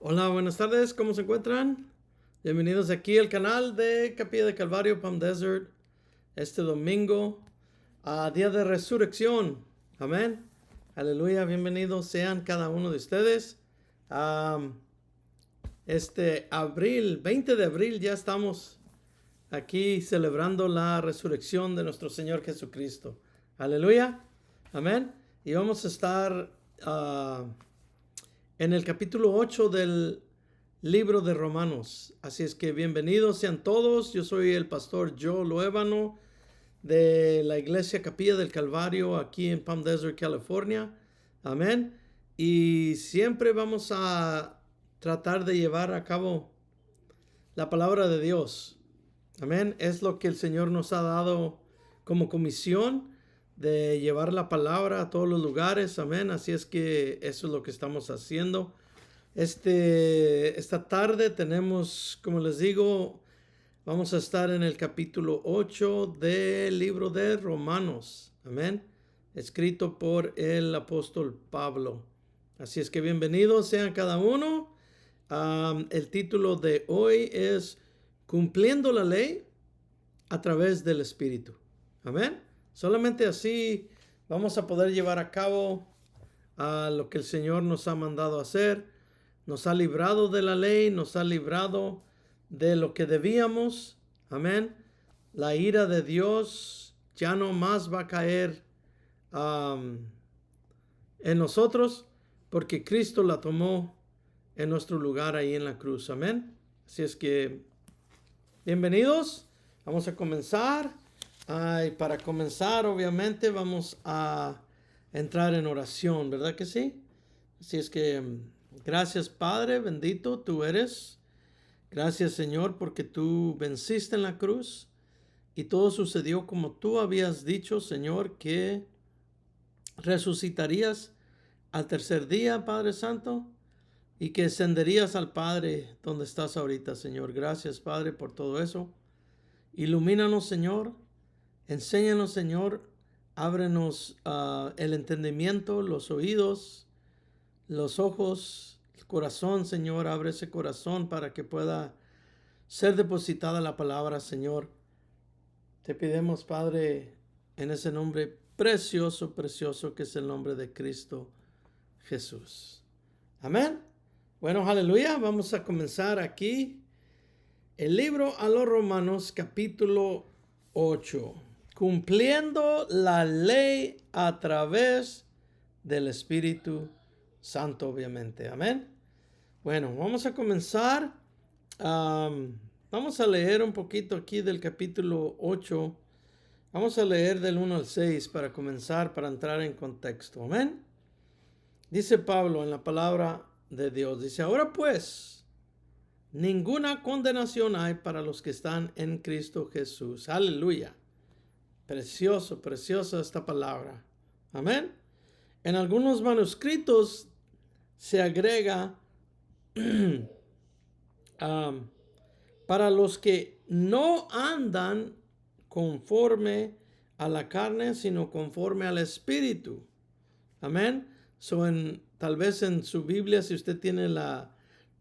Hola, buenas tardes, ¿cómo se encuentran? Bienvenidos aquí al canal de Capilla de Calvario, Palm Desert, este domingo, a Día de Resurrección. Amén. Aleluya, bienvenidos sean cada uno de ustedes. Am, abril, 20 de abril, ya estamos aquí celebrando la resurrección de nuestro Señor Jesucristo. Aleluya. Amén. Y vamos a estar en el capítulo 8 del libro de Romanos. Así es que bienvenidos sean todos. Yo soy el pastor Joe Loébano de la iglesia Capilla del Calvario aquí en Palm Desert, California. Amén. Y siempre vamos a tratar de llevar a cabo la palabra de Dios. Amén. Es lo que el Señor nos ha dado como comisión de llevar la palabra a todos los lugares. Amén. Así es que eso es lo que estamos haciendo. Esta tarde tenemos, como les digo, vamos a estar en el capítulo 8 del libro de Romanos. Amén. Escrito por el apóstol Pablo. Así es que bienvenidos sean cada uno. El título de hoy es Cumpliendo la ley a través del Espíritu. Amén. Solamente así vamos a poder llevar a cabo lo que el Señor nos ha mandado hacer. Nos ha librado de la ley, nos ha librado de lo que debíamos. Amén. La ira de Dios ya no más va a caer en nosotros porque Cristo la tomó en nuestro lugar ahí en la cruz. Amén. Así es que bienvenidos. Vamos a comenzar. Y para comenzar, obviamente, vamos a entrar en oración, ¿verdad que sí? Así es que gracias, Padre, bendito tú eres. Gracias, Señor, porque tú venciste en la cruz y todo sucedió como tú habías dicho, Señor, que resucitarías al tercer día, Padre Santo, y que ascenderías al Padre donde estás ahorita, Señor. Gracias, Padre, por todo eso. Ilumínanos, Señor. Enséñanos, Señor. Ábrenos el entendimiento, los oídos, los ojos, el corazón, Señor. Abre ese corazón para que pueda ser depositada la palabra, Señor. Te pedimos, Padre, en ese nombre precioso, precioso que es el nombre de Cristo Jesús. Amén. Bueno, aleluya. Vamos a comenzar aquí el libro a los Romanos, capítulo 8. Cumpliendo la ley a través del Espíritu Santo, obviamente. Amén. Bueno, vamos a comenzar. Vamos a leer un poquito aquí del capítulo 8. Vamos a leer del 1 al 6 para comenzar, para entrar en contexto. Amén. Dice Pablo en la palabra de Dios. Dice, ahora pues, ninguna condenación hay para los que están en Cristo Jesús. Aleluya. Precioso, preciosa esta palabra. Amén. En algunos manuscritos se agrega para los que no andan conforme a la carne, sino conforme al Espíritu. Amén. Tal vez en su Biblia, si usted tiene la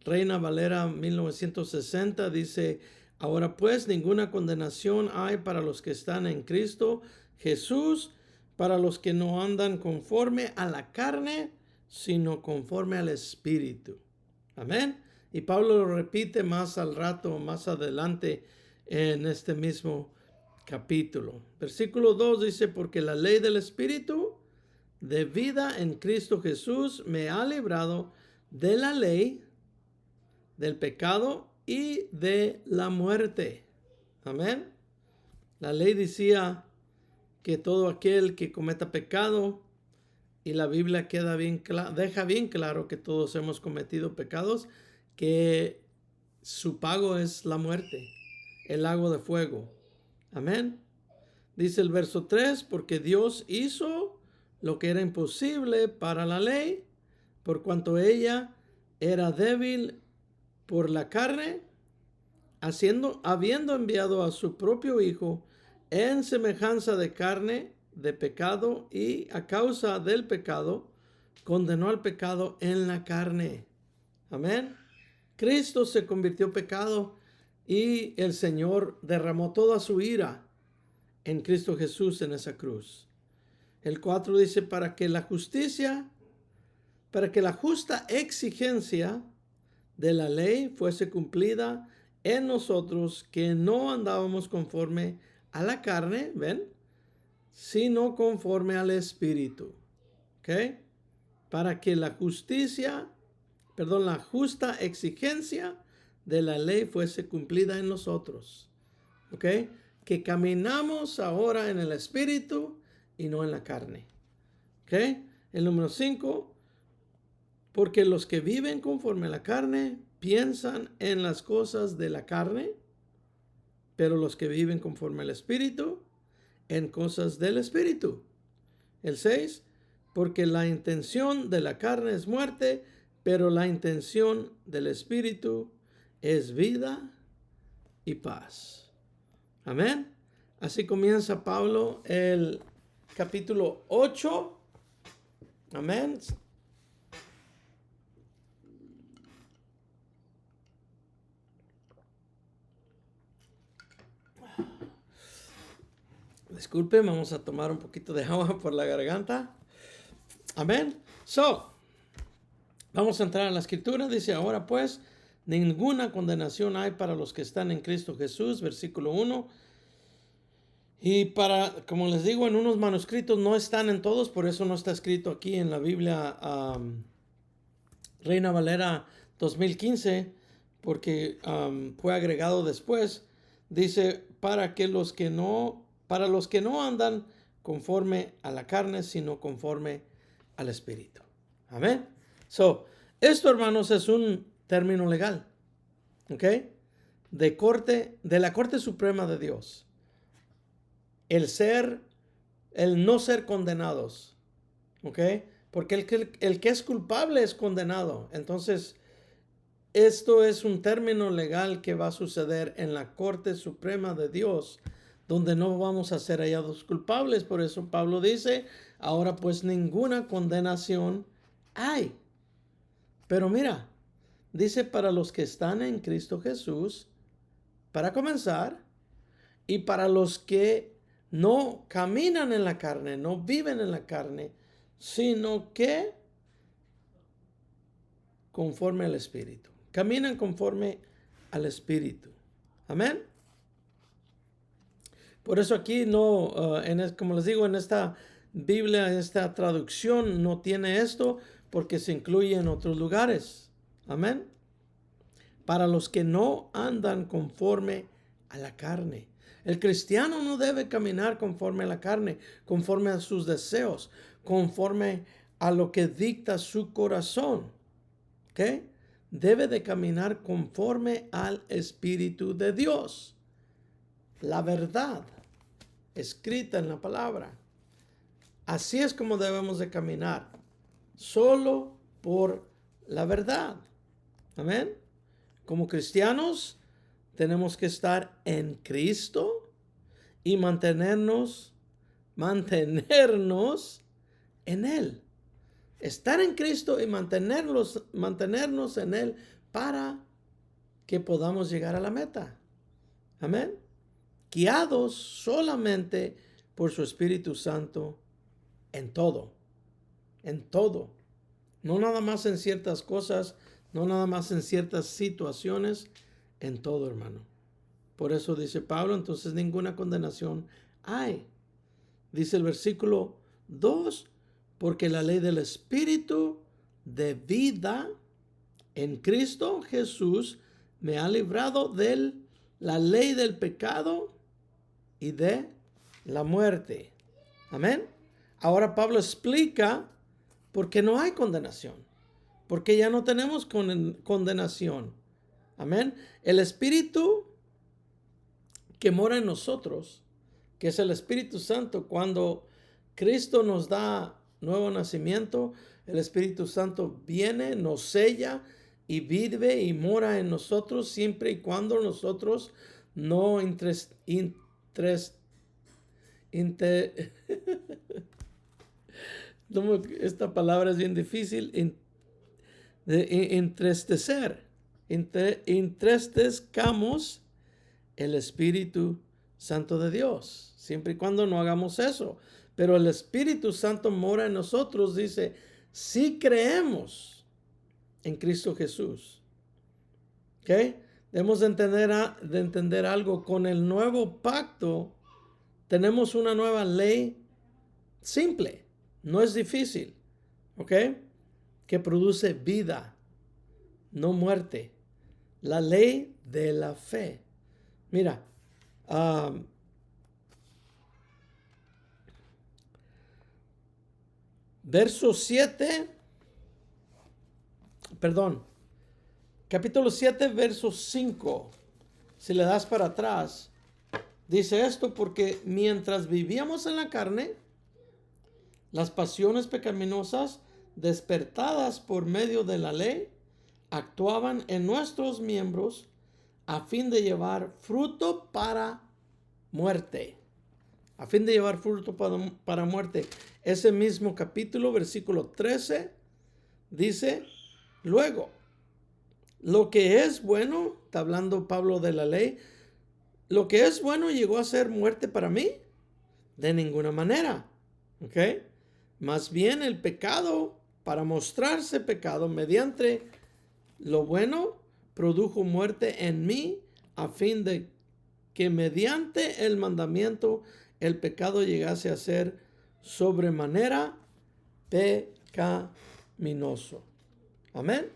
Reina Valera 1960, dice, ahora pues ninguna condenación hay para los que están en Cristo Jesús, para los que no andan conforme a la carne, sino conforme al Espíritu. Amén. Y Pablo lo repite más al rato, más adelante en este mismo capítulo. Versículo 2 dice, porque la ley del Espíritu de vida en Cristo Jesús me ha librado de la ley, del pecado y de la muerte. Amén. La ley decía que todo aquel que cometa pecado, y la Biblia deja bien claro que todos hemos cometido pecados, que su pago es la muerte, el lago de fuego. Amén. Dice el verso 3, porque Dios hizo lo que era imposible para la ley, por cuanto ella era débil por la carne, habiendo enviado a su propio Hijo en semejanza de carne, de pecado, y a causa del pecado, condenó al pecado en la carne. Amén. Cristo se convirtió pecado y el Señor derramó toda su ira en Cristo Jesús en esa cruz. El 4 dice, para que la justa exigencia de la ley fuese cumplida en nosotros, que no andábamos conforme a la carne, ¿ven? Sino conforme al Espíritu. ¿Ok? Para que la justa exigencia de la ley fuese cumplida en nosotros. ¿Ok? Que caminamos ahora en el Espíritu y no en la carne. ¿Ok? El número 5, porque los que viven conforme a la carne piensan en las cosas de la carne, pero los que viven conforme al Espíritu, en cosas del Espíritu. El 6, porque la intención de la carne es muerte, pero la intención del Espíritu es vida y paz. Amén. Así comienza Pablo el capítulo 8. Amén. Disculpen, vamos a tomar un poquito de agua por la garganta. Amén. Vamos a entrar a la escritura. Dice, ahora pues, ninguna condenación hay para los que están en Cristo Jesús, versículo 1. Y como les digo, en unos manuscritos no están en todos, por eso no está escrito aquí en la Biblia Reina Valera 2015, porque fue agregado después. Dice, para los que no andan conforme a la carne, sino conforme al Espíritu. Amén. Esto, hermanos, es un término legal, ¿ok? De la Corte Suprema de Dios. El no ser condenados, ¿ok? Porque el que es culpable es condenado. Entonces, esto es un término legal que va a suceder en la Corte Suprema de Dios, donde no vamos a ser hallados culpables. Por eso Pablo dice, ahora pues ninguna condenación hay. Pero mira, dice para los que están en Cristo Jesús, para comenzar, y para los que no caminan en la carne, no viven en la carne, sino que conforme al Espíritu. Caminan conforme al Espíritu. Amén. Por eso aquí no, como les digo, en esta Biblia, en esta traducción no tiene esto, porque se incluye en otros lugares. Amén. Para los que no andan conforme a la carne. El cristiano no debe caminar conforme a la carne, conforme a sus deseos, conforme a lo que dicta su corazón. ¿Ok? Debe de caminar conforme al Espíritu de Dios. La verdad escrita en la palabra. Así es como debemos de caminar. Solo por la verdad. Amén. Como cristianos tenemos que estar en Cristo y mantenernos en Él. Estar en Cristo y mantenernos en Él para que podamos llegar a la meta. Amén. Guiados solamente por su Espíritu Santo en todo. En todo. No nada más en ciertas cosas, no nada más en ciertas situaciones, en todo, hermano. Por eso dice Pablo, entonces ninguna condenación hay. Dice el versículo 2, porque la ley del Espíritu de vida en Cristo Jesús me ha librado de la ley del pecado y de la muerte. Amén. Ahora Pablo explica por qué no hay condenación. Porque ya no tenemos condenación. Amén. El Espíritu que mora en nosotros, que es el Espíritu Santo, cuando Cristo nos da nuevo nacimiento, el Espíritu Santo viene, nos sella y vive y mora en nosotros siempre y cuando nosotros no esta palabra es bien difícil, entristecer. entristezcamos el Espíritu Santo de Dios, siempre y cuando no hagamos eso. Pero el Espíritu Santo mora en nosotros, dice, si creemos en Cristo Jesús. ¿Ok? Debemos de entender algo. Con el nuevo pacto tenemos una nueva ley simple, no es difícil, ¿ok? Que produce vida, no muerte. La ley de la fe. Mira, verso 7, perdón, capítulo 7, verso 5. Si le das para atrás, dice esto: porque mientras vivíamos en la carne, las pasiones pecaminosas despertadas por medio de la ley actuaban en nuestros miembros a fin de llevar fruto para muerte. A fin de llevar fruto para muerte. Ese mismo capítulo, versículo 13, dice, luego, lo que es bueno, está hablando Pablo de la ley, lo que es bueno llegó a ser muerte para mí, de ninguna manera. ¿Ok? Más bien el pecado, para mostrarse pecado mediante lo bueno, produjo muerte en mí, a fin de que mediante el mandamiento el pecado llegase a ser sobremanera pecaminoso. Amén.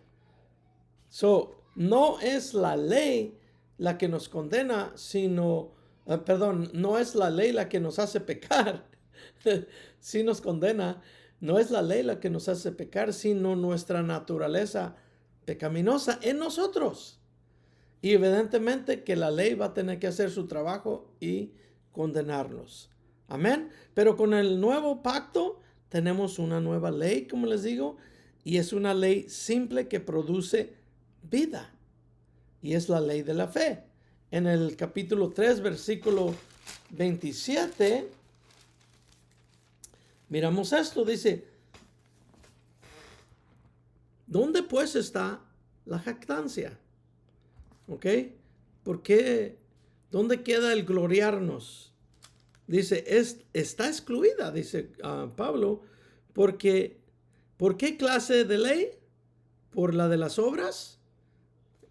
No es la ley la que nos condena, sino, no es la ley la que nos hace pecar. Sí nos condena. No es la ley la que nos hace pecar, sino nuestra naturaleza pecaminosa en nosotros. Y evidentemente que la ley va a tener que hacer su trabajo y condenarnos. Amén. Pero con el nuevo pacto tenemos una nueva ley, como les digo, y es una ley simple que produce vida. Y es la ley de la fe. En el capítulo 3, versículo 27, miramos esto, dice, ¿dónde pues está la jactancia? ¿Ok? ¿Por qué? ¿Dónde queda el gloriarnos? Dice, está excluida, dice Pablo, porque ¿por qué clase de ley? ¿Por la de las obras?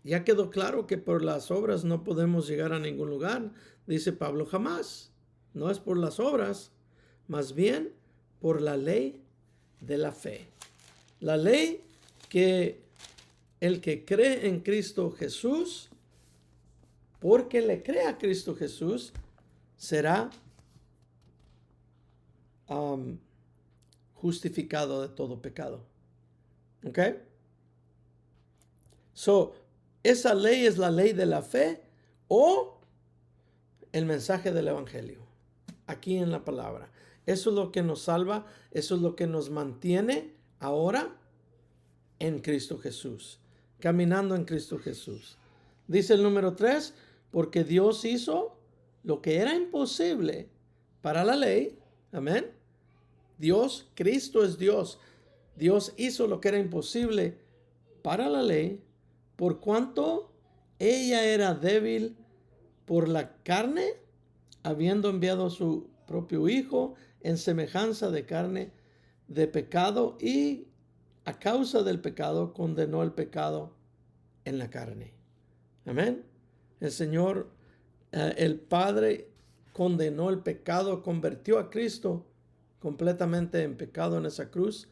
Ya quedó claro que por las obras no podemos llegar a ningún lugar, dice Pablo, jamás. No es por las obras, más bien por la ley de la fe. La ley que el que cree en Cristo Jesús, porque le cree a Cristo Jesús, será justificado de todo pecado. ¿Ok? Esa ley es la ley de la fe o el mensaje del evangelio. Aquí en la palabra. Eso es lo que nos salva, eso es lo que nos mantiene ahora en Cristo Jesús, caminando en Cristo Jesús. Dice el número 3, porque Dios hizo lo que era imposible para la ley. Amén. Dios, Cristo es Dios. Dios hizo lo que era imposible para la ley, por cuanto ella era débil por la carne, habiendo enviado a su propio Hijo en semejanza de carne de pecado, y a causa del pecado condenó el pecado en la carne. Amén. El Señor, el Padre condenó el pecado, convirtió a Cristo completamente en pecado en esa cruz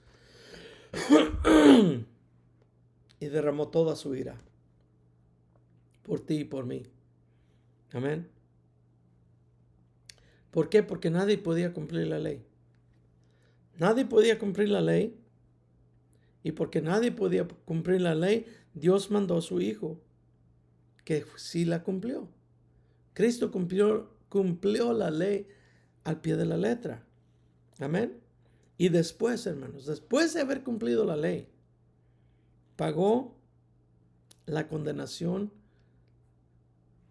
y derramó toda su ira por ti y por mí. Amén. ¿Por qué? Porque nadie podía cumplir la ley. Nadie podía cumplir la ley. Y porque nadie podía cumplir la ley, Dios mandó a su Hijo, que sí la cumplió. Cristo cumplió la ley al pie de la letra. Amén. Y después, hermanos, después de haber cumplido la ley, pagó la condenación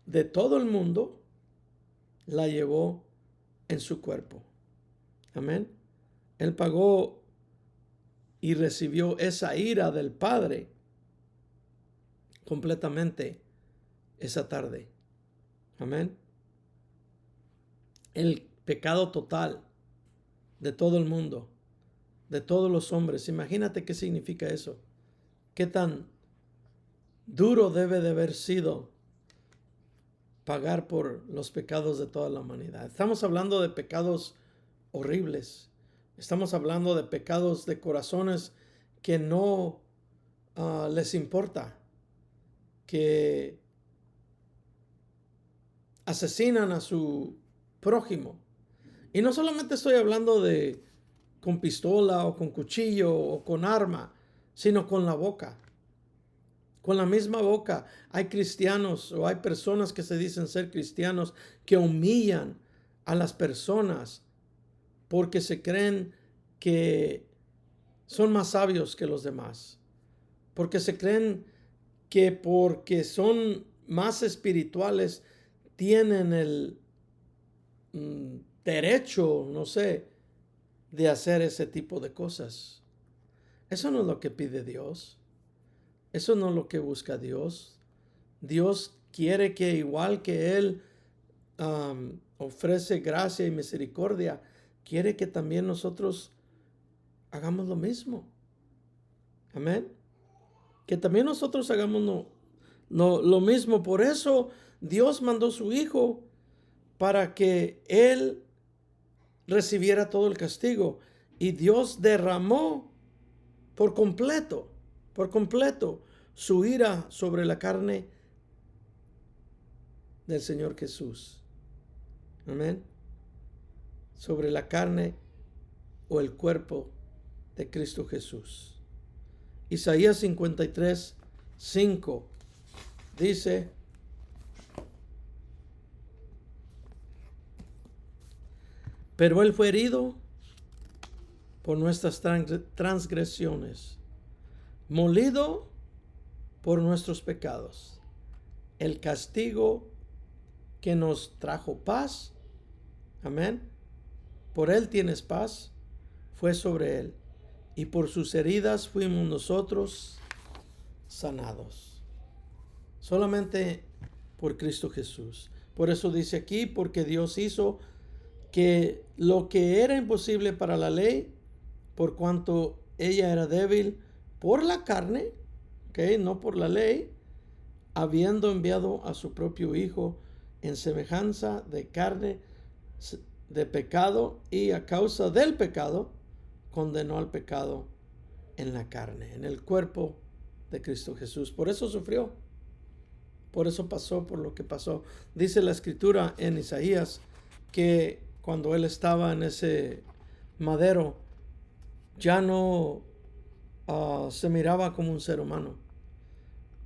de todo el mundo, la llevó en su cuerpo. Amén. Él pagó y recibió esa ira del Padre completamente esa tarde. Amén. El pecado total de todo el mundo, de todos los hombres. Imagínate qué significa eso. Qué tan duro debe de haber sido pagar por los pecados de toda la humanidad. Estamos hablando de pecados horribles. Estamos hablando de pecados de corazones que no les importa, que asesinan a su prójimo. Y no solamente estoy hablando de con pistola o con cuchillo o con arma, sino con la boca. Con la misma boca hay cristianos o hay personas que se dicen ser cristianos que humillan a las personas porque se creen que son más sabios que los demás. Porque se creen que porque son más espirituales tienen el derecho, no sé, de hacer ese tipo de cosas. Eso no es lo que pide Dios. Eso no es lo que busca Dios. Dios quiere que igual que Él ofrece gracia y misericordia, quiere que también nosotros hagamos lo mismo. Amén. Que también nosotros hagamos lo mismo. Por eso Dios mandó su Hijo para que Él recibiera todo el castigo. Y Dios derramó por completo, su ira sobre la carne del Señor Jesús. Amén. Sobre la carne o el cuerpo de Cristo Jesús. Isaías 53, 5 dice: pero Él fue herido por nuestras transgresiones, molido por nuestros pecados. El castigo que nos trajo paz, amén, por Él tienes paz, fue sobre Él, y por sus heridas fuimos nosotros sanados. Solamente por Cristo Jesús. Por eso dice aquí, porque Dios hizo que lo que era imposible para la ley, por cuanto ella era débil por la carne, no por la ley, habiendo enviado a su propio Hijo en semejanza de carne de pecado, y a causa del pecado condenó al pecado en la carne, en el cuerpo de Cristo Jesús. Por eso sufrió, por eso pasó por lo que pasó. Dice la Escritura en Isaías que cuando Él estaba en ese madero, ya no se miraba como un ser humano.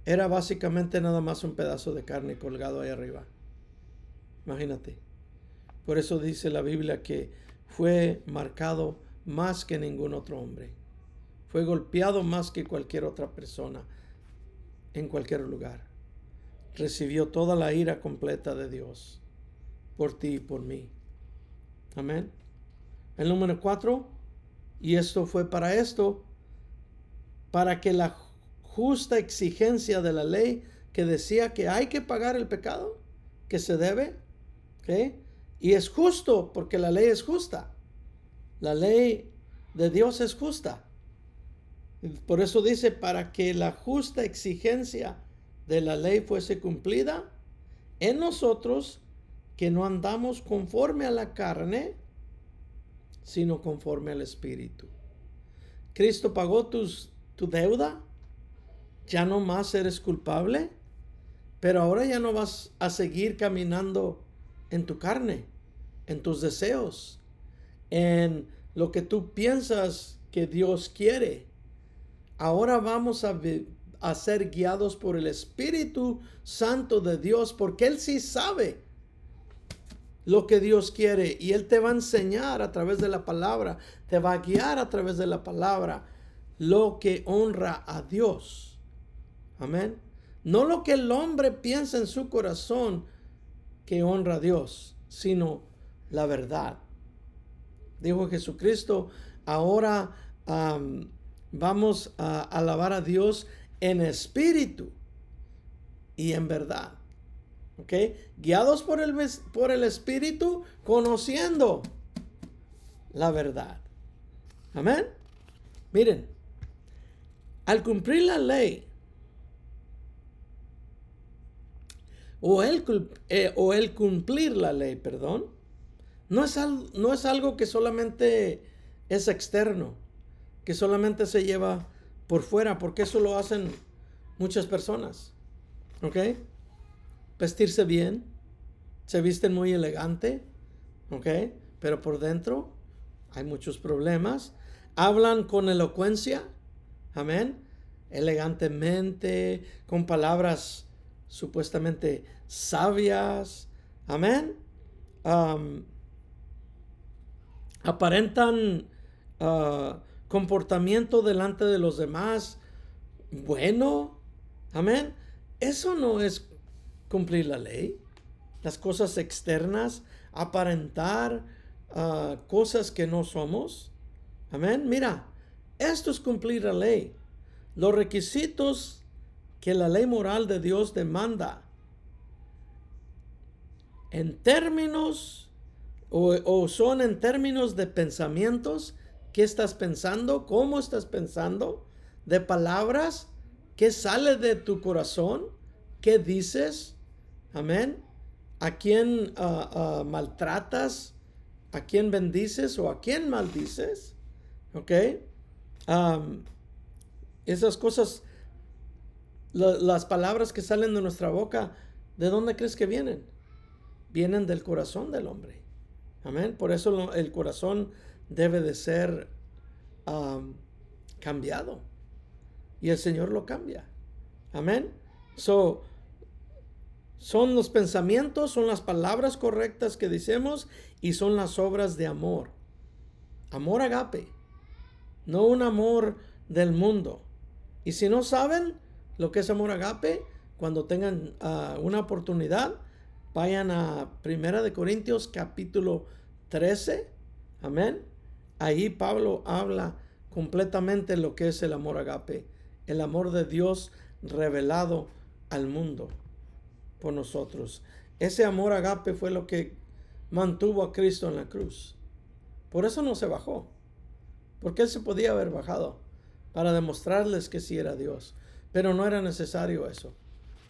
Era básicamente nada más un pedazo de carne colgado ahí arriba. Imagínate. Por eso dice la Biblia que fue marcado más que ningún otro hombre. Fue golpeado más que cualquier otra persona en cualquier lugar. Recibió toda la ira completa de Dios por ti y por mí. Amén. El número 4, y esto fue para que la justa exigencia de la ley que decía que hay que pagar el pecado, que se debe, y es justo porque la ley es justa. La ley de Dios es justa. Por eso dice, para que la justa exigencia de la ley fuese cumplida en nosotros, que no andamos conforme a la carne, sino conforme al Espíritu. Cristo pagó tu deuda. Ya no más eres culpable, pero ahora ya no vas a seguir caminando en tu carne, en tus deseos, en lo que tú piensas que Dios quiere. Ahora vamos a ser guiados por el Espíritu Santo de Dios, porque Él sí sabe lo que Dios quiere, y Él te va a enseñar a través de la palabra, te va a guiar a través de la palabra lo que honra a Dios. Amén. No lo que el hombre piensa en su corazón que honra a Dios, sino la verdad. Dijo Jesucristo, ahora vamos a alabar a Dios en espíritu y en verdad. ¿Ok? Guiados por el Espíritu, conociendo la verdad. Amén. Miren, al cumplir la ley, o el cumplir la ley, perdón, no es algo que solamente es externo, que solamente se lleva por fuera, porque eso lo hacen muchas personas. ¿Ok? Vestirse bien, se visten muy elegante, ¿ok? Pero por dentro hay muchos problemas. Hablan con elocuencia, amén, elegantemente, con palabras supuestamente sabias, amén. Aparentan comportamiento delante de los demás bueno, amén. Eso no es cumplir la ley. Las cosas externas, aparentar cosas que no somos. Amén. Mira, esto es cumplir la ley. Los requisitos que la ley moral de Dios demanda en términos o son en términos de pensamientos. ¿Qué estás pensando? ¿Cómo estás pensando? De palabras. ¿Qué sale de tu corazón? ¿Qué dices? Amén. ¿A quién maltratas? ¿A quién bendices o a quién maldices? ¿Ok? Esas cosas, las palabras que salen de nuestra boca, ¿de dónde crees que vienen? Vienen del corazón del hombre. Amén. Por eso el corazón debe de ser cambiado. Y el Señor lo cambia. Amén. Son los pensamientos, son las palabras correctas que decimos y son las obras de amor. Amor agape, no un amor del mundo. Y si no saben lo que es amor agape, cuando tengan una oportunidad, vayan a 1 Corintios capítulo 13. Amén. Ahí Pablo habla completamente lo que es el amor agape, el amor de Dios revelado al mundo por nosotros. Ese amor agape fue lo que mantuvo a Cristo en la cruz. Por eso no se bajó, porque Él se podía haber bajado para demostrarles que sí era Dios, pero no era necesario eso.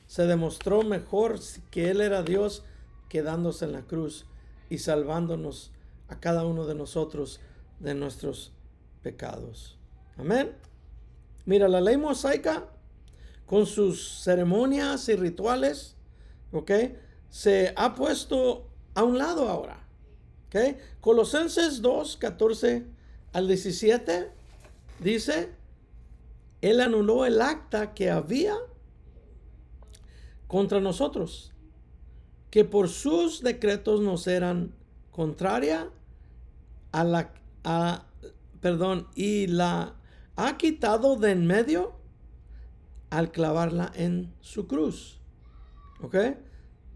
Se demostró mejor que Él era Dios quedándose en la cruz y salvándonos a cada uno de nosotros de nuestros pecados. Amén. Mira, la ley mosaica con sus ceremonias y rituales, ¿ok? Se ha puesto a un lado ahora, ¿ok? Colosenses 2, 14 al 17 dice, Él anuló el acta que había contra nosotros, que por sus decretos nos eran contraria y la ha quitado de en medio al clavarla en su cruz. ¿Ok?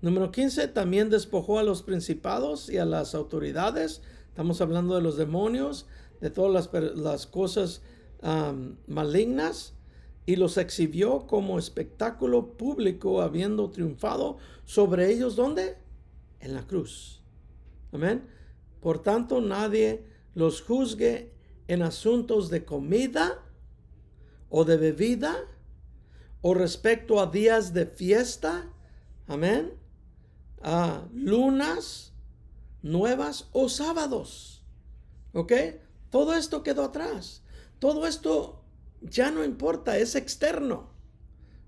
Número 15, también despojó a los principados y a las autoridades. Estamos hablando de los demonios, de todas las cosas malignas, y los exhibió como espectáculo público, habiendo triunfado sobre ellos. ¿Dónde? En la cruz. Amén. Por tanto, nadie los juzgue en asuntos de comida o de bebida o respecto a días de fiesta. Amén. Lunas nuevas o sábados. ¿Ok? Todo esto quedó atrás. Todo esto ya no importa, es externo.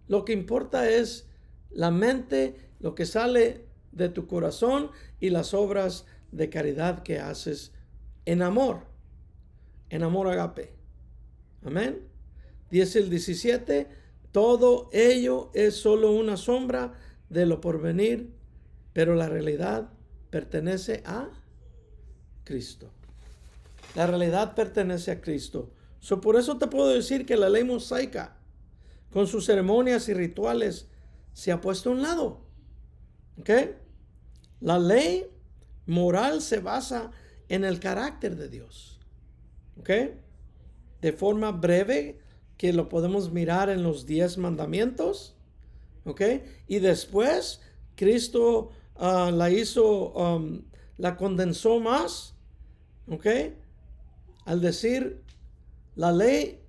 Lo que importa es la mente, lo que sale de tu corazón y las obras de caridad que haces en amor agape. Amén. Dice el 17, todo ello es solo una sombra de lo porvenir, pero la realidad pertenece a Cristo. La realidad pertenece a Cristo. Por eso te puedo decir que la ley mosaica, con sus ceremonias y rituales, se ha puesto a un lado. ¿Ok? La ley moral se basa en el carácter de Dios. ¿Ok? De forma breve, que lo podemos mirar en los 10 mandamientos. ¿Ok? Y después Cristo la condensó más. ¿Ok? Al decir, la ley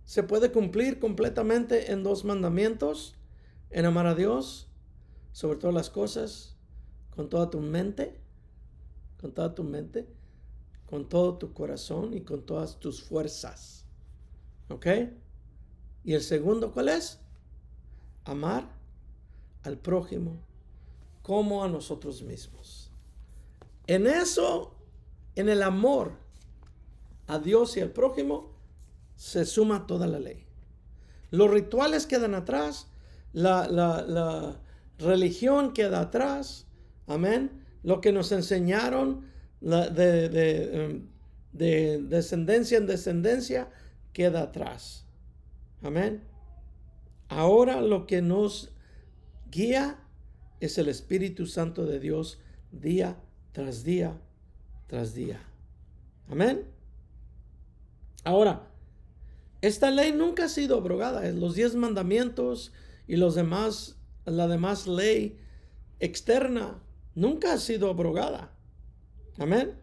se puede cumplir completamente en 2 mandamientos: en amar a Dios sobre todas las cosas, con toda tu mente, con toda tu mente, con todo tu corazón y con todas tus fuerzas. ¿Ok? Y el segundo, ¿cuál es? Amar al prójimo como a nosotros mismos. En eso, en el amor a Dios y al prójimo, se suma toda la ley. Los rituales quedan atrás, la religión queda atrás, amén. Lo que nos enseñaron de descendencia en descendencia queda atrás, amén. Ahora lo que nos guía es el Espíritu Santo de Dios día tras día tras día, amén. Ahora, esta ley nunca ha sido abrogada. Los 10 mandamientos y la demás ley externa nunca ha sido abrogada. Amén.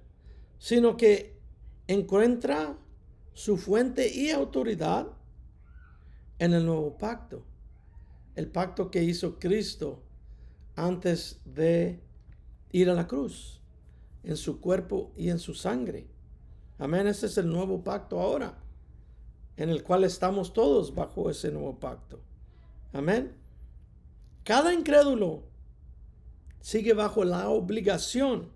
Sino que encuentra su fuente y autoridad en el nuevo pacto. El pacto que hizo Cristo antes de ir a la cruz, en su cuerpo y en su sangre. Amén. Ese es el nuevo pacto ahora, en el cual estamos todos bajo ese nuevo pacto. Amén. Cada incrédulo sigue bajo la obligación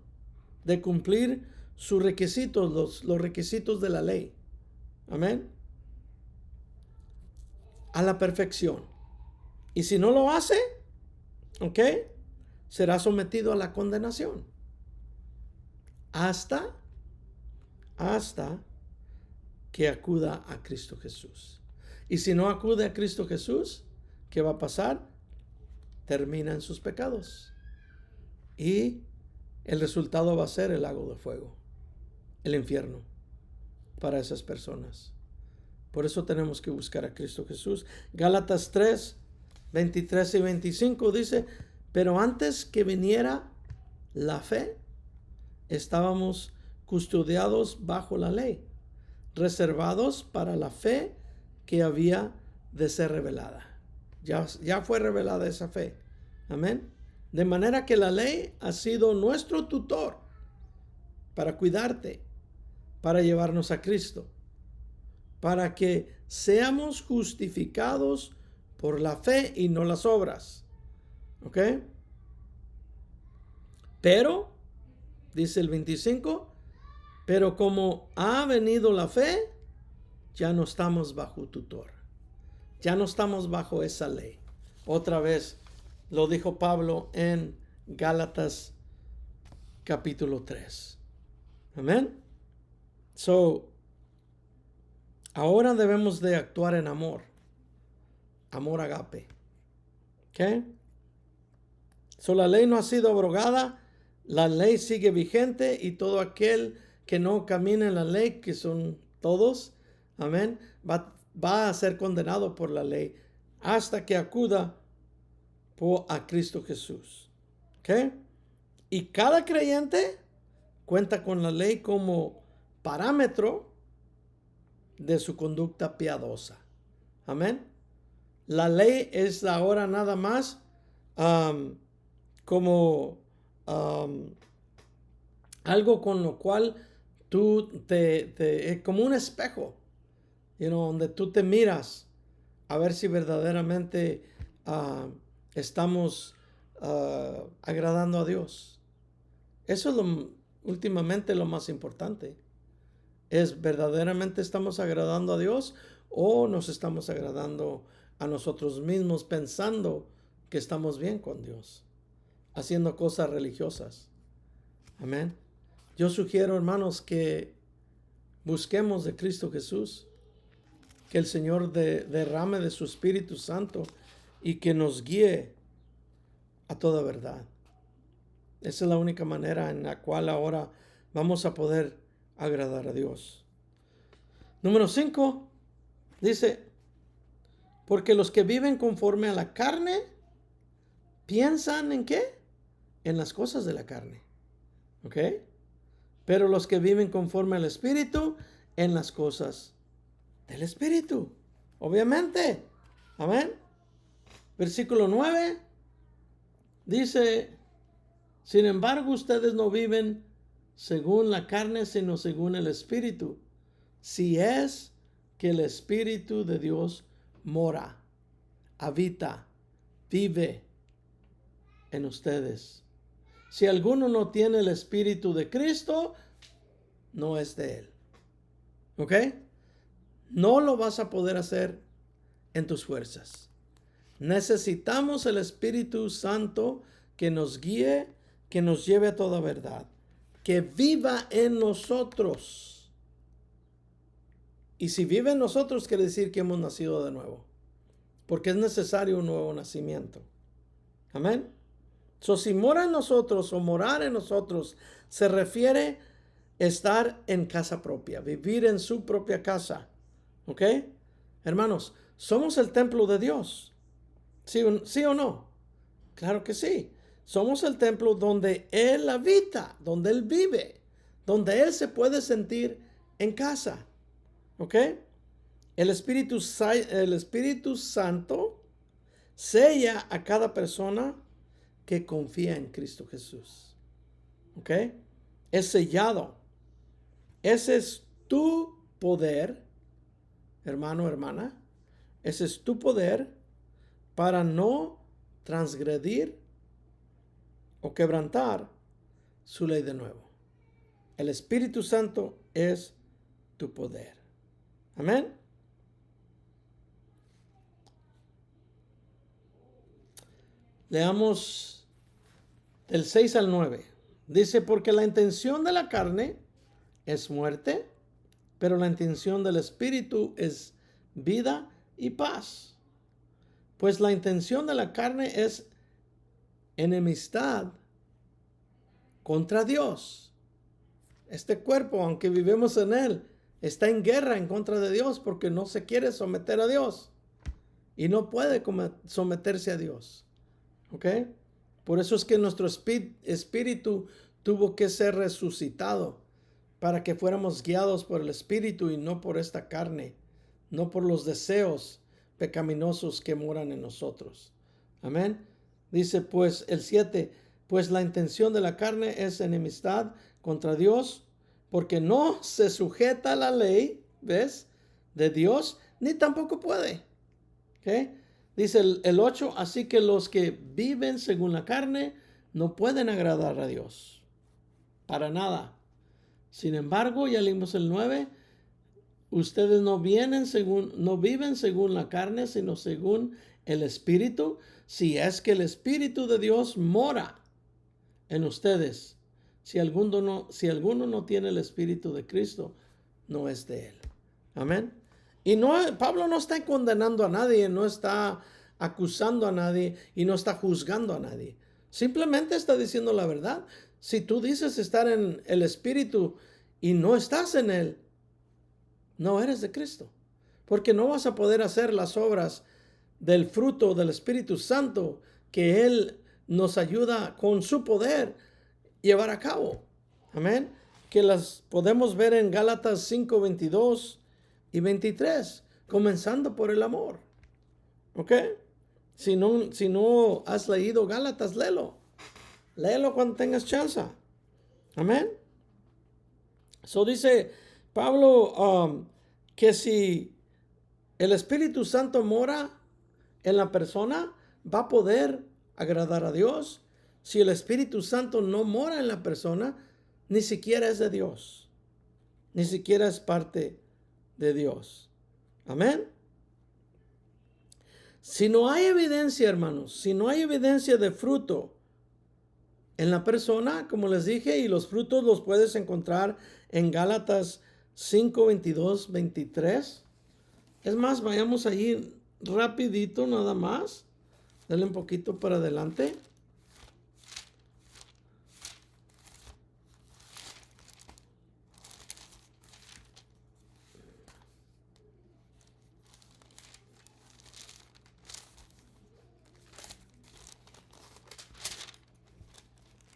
de cumplir sus requisitos, los requisitos de la ley. Amén. A la perfección. Y si no lo hace, ¿ok? Será sometido a la condenación. Hasta que acuda a Cristo Jesús. Y si no acude a Cristo Jesús, ¿qué va a pasar? Termina en sus pecados. Y el resultado va a ser el lago de fuego, el infierno, para esas personas. Por eso tenemos que buscar a Cristo Jesús. Gálatas 3, 23 y 25 dice, pero antes que viniera la fe, estábamos custodiados bajo la ley, reservados para la fe que había de ser revelada. Ya fue revelada esa fe. Amén. De manera que la ley ha sido nuestro tutor para cuidarte, para llevarnos a Cristo, para que seamos justificados por la fe y no las obras. ¿Ok? Pero, dice el 25, pero como ha venido la fe, ya no estamos bajo tutor. Ya no estamos bajo esa ley. Otra vez lo dijo Pablo en Gálatas capítulo 3. Amén. Ahora debemos de actuar en amor. Amor agape. ¿Ok? La ley no ha sido abrogada. La ley sigue vigente y todo aquel que no camina en la ley, que son todos, amén, va a ser condenado por la ley hasta que acuda a Cristo Jesús. ¿Ok? Y cada creyente cuenta con la ley como parámetro de su conducta piadosa. Amén. La ley es ahora nada más como algo con lo cual tú es como un espejo, donde tú te miras a ver si verdaderamente estamos agradando a Dios. Eso es últimamente lo más importante. ¿Es verdaderamente estamos agradando a Dios o nos estamos agradando a nosotros mismos pensando que estamos bien con Dios, haciendo cosas religiosas? Amén. Yo sugiero, hermanos, que busquemos de Cristo Jesús, que el Señor derrame de su Espíritu Santo y que nos guíe a toda verdad. Esa es la única manera en la cual ahora vamos a poder agradar a Dios. Número 5 dice, porque los que viven conforme a la carne piensan en qué? En las cosas de la carne. ¿Ok? Pero los que viven conforme al Espíritu, en las cosas del Espíritu. Obviamente. Amén. Versículo 9 dice, sin embargo, ustedes no viven según la carne, sino según el Espíritu. Si es que el Espíritu de Dios mora, habita, vive en ustedes. Si alguno no tiene el Espíritu de Cristo, no es de Él. ¿Ok? No lo vas a poder hacer en tus fuerzas. Necesitamos el Espíritu Santo que nos guíe, que nos lleve a toda verdad, que viva en nosotros. Y si vive en nosotros, quiere decir que hemos nacido de nuevo, porque es necesario un nuevo nacimiento. Amén. So, si mora en nosotros o morar en nosotros, se refiere a estar en casa propia, vivir en su propia casa. ¿Ok? Hermanos, somos el templo de Dios. ¿Sí o no? Claro que sí. Somos el templo donde Él habita, donde Él vive, donde Él se puede sentir en casa. ¿Ok? El Espíritu Santo sella a cada persona que confía en Cristo Jesús. ¿Ok? Es sellado. Ese es tu poder, hermano, hermana. Ese es tu poder para no transgredir o quebrantar su ley de nuevo. El Espíritu Santo es tu poder. Amén. Leamos del 6 al 9. Dice, porque la intención de la carne es muerte, pero la intención del Espíritu es vida y paz. Pues la intención de la carne es enemistad contra Dios. Este cuerpo, aunque vivimos en él, está en guerra en contra de Dios porque no se quiere someter a Dios y no puede someterse a Dios. ¿Ok? Por eso es que nuestro espíritu tuvo que ser resucitado para que fuéramos guiados por el Espíritu y no por esta carne, no por los deseos pecaminosos que moran en nosotros. Amén. Dice pues el 7, pues la intención de la carne es enemistad contra Dios, porque no se sujeta a la ley, ¿ves? De Dios, ni tampoco puede. ¿Ok? Dice el 8, así que los que viven según la carne no pueden agradar a Dios. Para nada. Sin embargo, ya leímos el 9, ustedes no viven según la carne, sino según el Espíritu, si es que el Espíritu de Dios mora en ustedes. Si alguno no tiene el Espíritu de Cristo, no es de Él. Amén. Y Pablo no está condenando a nadie, no está acusando a nadie y no está juzgando a nadie. Simplemente está diciendo la verdad. Si tú dices estar en el Espíritu y no estás en Él, no eres de Cristo. Porque no vas a poder hacer las obras del fruto del Espíritu Santo que Él nos ayuda con su poder llevar a cabo. Amén. Que las podemos ver en Gálatas 5, 22 y 23, comenzando por el amor. ¿Ok? Si no has leído Gálatas, léelo. Léelo cuando tengas chance. Amén. So dice Pablo que si el Espíritu Santo mora en la persona, va a poder agradar a Dios. Si el Espíritu Santo no mora en la persona, ni siquiera es de Dios. Ni siquiera es parte de Dios. Amén. Si no hay evidencia, hermanos, si no hay evidencia de fruto en la persona, como les dije, y los frutos los puedes encontrar en Gálatas 5, 22, 23. Es más, vayamos ahí rapidito nada más. Dale un poquito para adelante.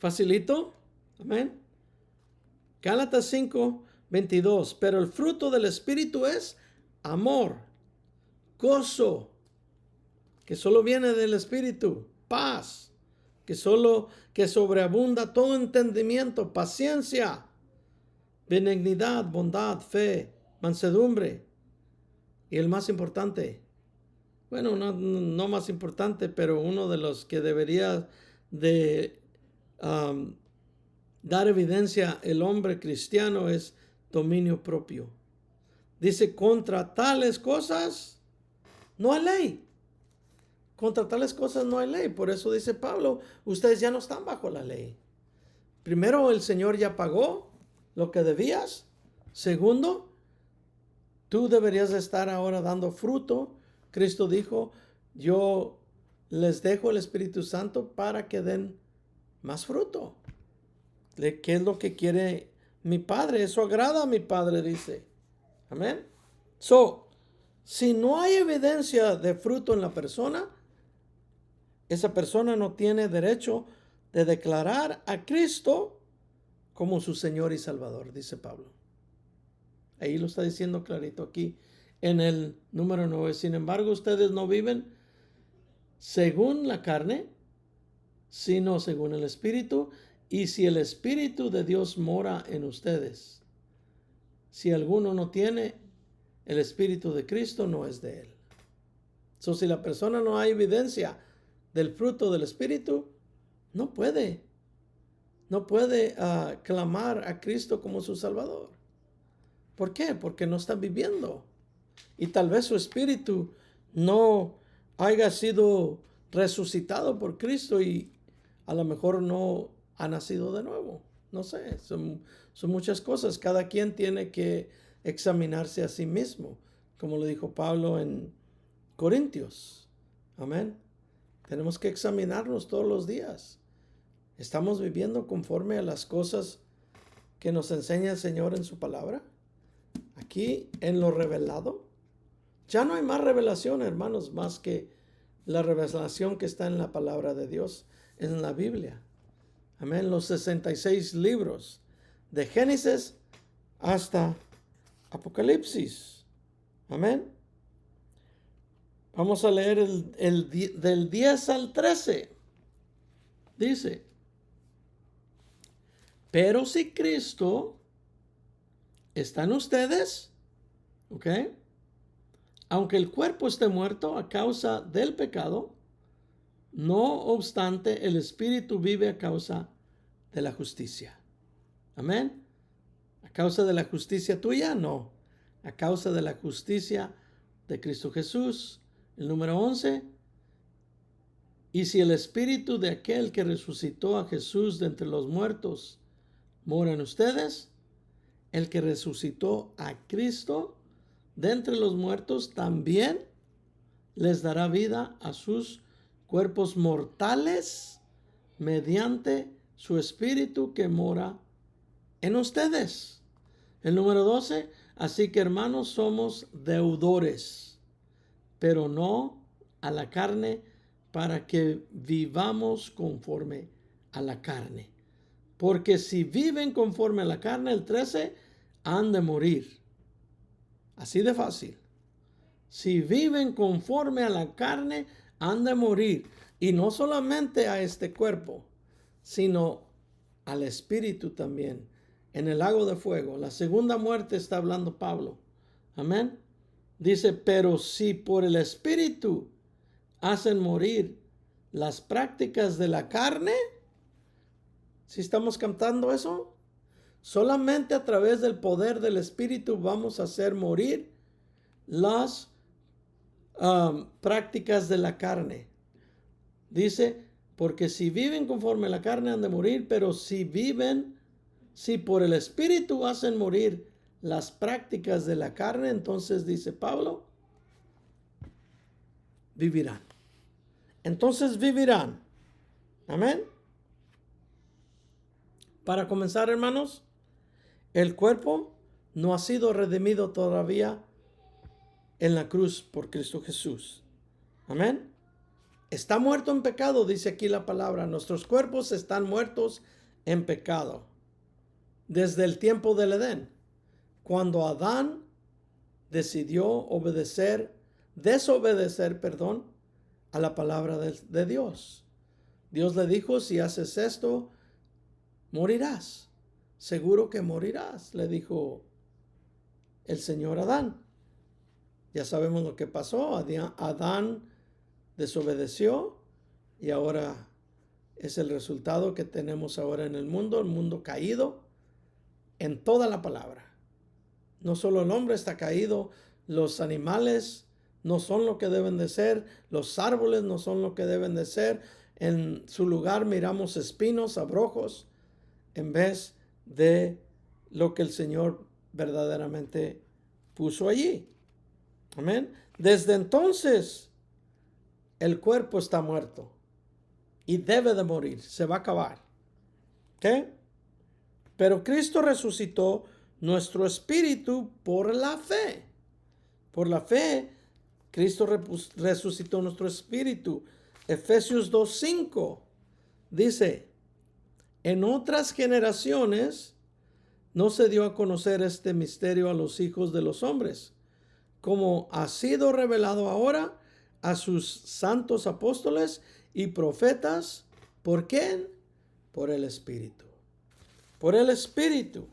Facilito. Amén. Gálatas 5:22. Pero el fruto del Espíritu es amor, gozo, que solo viene del Espíritu, paz, que sobreabunda todo entendimiento, paciencia, benignidad, bondad, fe, mansedumbre. Y el más importante, bueno, no más importante, pero uno de los que debería de dar evidencia el hombre cristiano es dominio propio. Dice, contra tales cosas no hay ley. Contra tales cosas no hay ley. Por eso dice Pablo, ustedes ya no están bajo la ley. Primero, el Señor ya pagó lo que debías. Segundo, tú deberías estar ahora dando fruto. Cristo dijo, yo les dejo el Espíritu Santo para que den más fruto. ¿Qué es lo que quiere mi Padre? Eso agrada a mi Padre, dice. Amén. Si no hay evidencia de fruto en la persona, esa persona no tiene derecho de declarar a Cristo como su Señor y Salvador, dice Pablo. Ahí lo está diciendo clarito aquí en el número 9. Sin embargo, ustedes no viven según la carne, sino según el Espíritu. Y si el Espíritu de Dios mora en ustedes, si alguno no tiene el Espíritu de Cristo, no es de él. Si la persona no hay evidencia del fruto del Espíritu, no puede clamar a Cristo como su Salvador. ¿Por qué? Porque no está viviendo. Y tal vez su espíritu no haya sido resucitado por Cristo y a lo mejor no ha nacido de nuevo. No sé, son muchas cosas. Cada quien tiene que examinarse a sí mismo, como lo dijo Pablo en Corintios. Amén. Tenemos que examinarnos todos los días. ¿Estamos viviendo conforme a las cosas que nos enseña el Señor en su palabra? Aquí, en lo revelado. Ya no hay más revelación, hermanos, más que la revelación que está en la palabra de Dios, en la Biblia. Amén. Los 66 libros, de Génesis hasta Apocalipsis. Amén. Vamos a leer del 10 al 13. Dice, pero si Cristo está en ustedes, ¿ok? Aunque el cuerpo esté muerto a causa del pecado, no obstante el espíritu vive a causa de la justicia. Amén. ¿A causa de la justicia tuya? No. A causa de la justicia de Cristo Jesús. El número 11. Y si el espíritu de aquel que resucitó a Jesús de entre los muertos mora en ustedes, el que resucitó a Cristo de entre los muertos también les dará vida a sus cuerpos mortales mediante su espíritu que mora en ustedes. El número 12. Así que, hermanos, somos deudores, pero no a la carne, para que vivamos conforme a la carne. Porque si viven conforme a la carne, el 13, han de morir. Así de fácil. Si viven conforme a la carne, han de morir. Y no solamente a este cuerpo, sino al espíritu también. En el lago de fuego. La segunda muerte está hablando Pablo. Amén. Dice, pero si por el espíritu hacen morir las prácticas de la carne, ¿sí estamos cantando eso? Solamente a través del poder del espíritu vamos a hacer morir las prácticas de la carne. Dice, porque si viven conforme a la carne han de morir, pero si por el espíritu hacen morir las prácticas de la carne, entonces dice Pablo, vivirán. Entonces vivirán. Amén. Para comenzar, hermanos, el cuerpo no ha sido redimido todavía en la cruz por Cristo Jesús. Amén. Está muerto en pecado, dice aquí la palabra. Nuestros cuerpos están muertos en pecado. Desde el tiempo del Edén, cuando Adán decidió desobedecer, a la palabra de Dios. Dios le dijo, si haces esto, morirás. Seguro que morirás, le dijo el Señor Adán. Ya sabemos lo que pasó. Adán desobedeció y ahora es el resultado que tenemos ahora en el mundo caído en toda la palabra. No solo el hombre está caído, los animales no son lo que deben de ser, los árboles no son lo que deben de ser. En su lugar miramos espinos, abrojos, en vez de lo que el Señor verdaderamente puso allí. Amén. Desde entonces, el cuerpo está muerto y debe de morir, se va a acabar. ¿Ok? Pero Cristo resucitó nuestro espíritu por la fe. Por la fe, Cristo resucitó nuestro espíritu. Efesios 2:5 dice, en otras generaciones no se dio a conocer este misterio a los hijos de los hombres, como ha sido revelado ahora a sus santos apóstoles y profetas. ¿Por quién? Por el Espíritu. Por el Espíritu.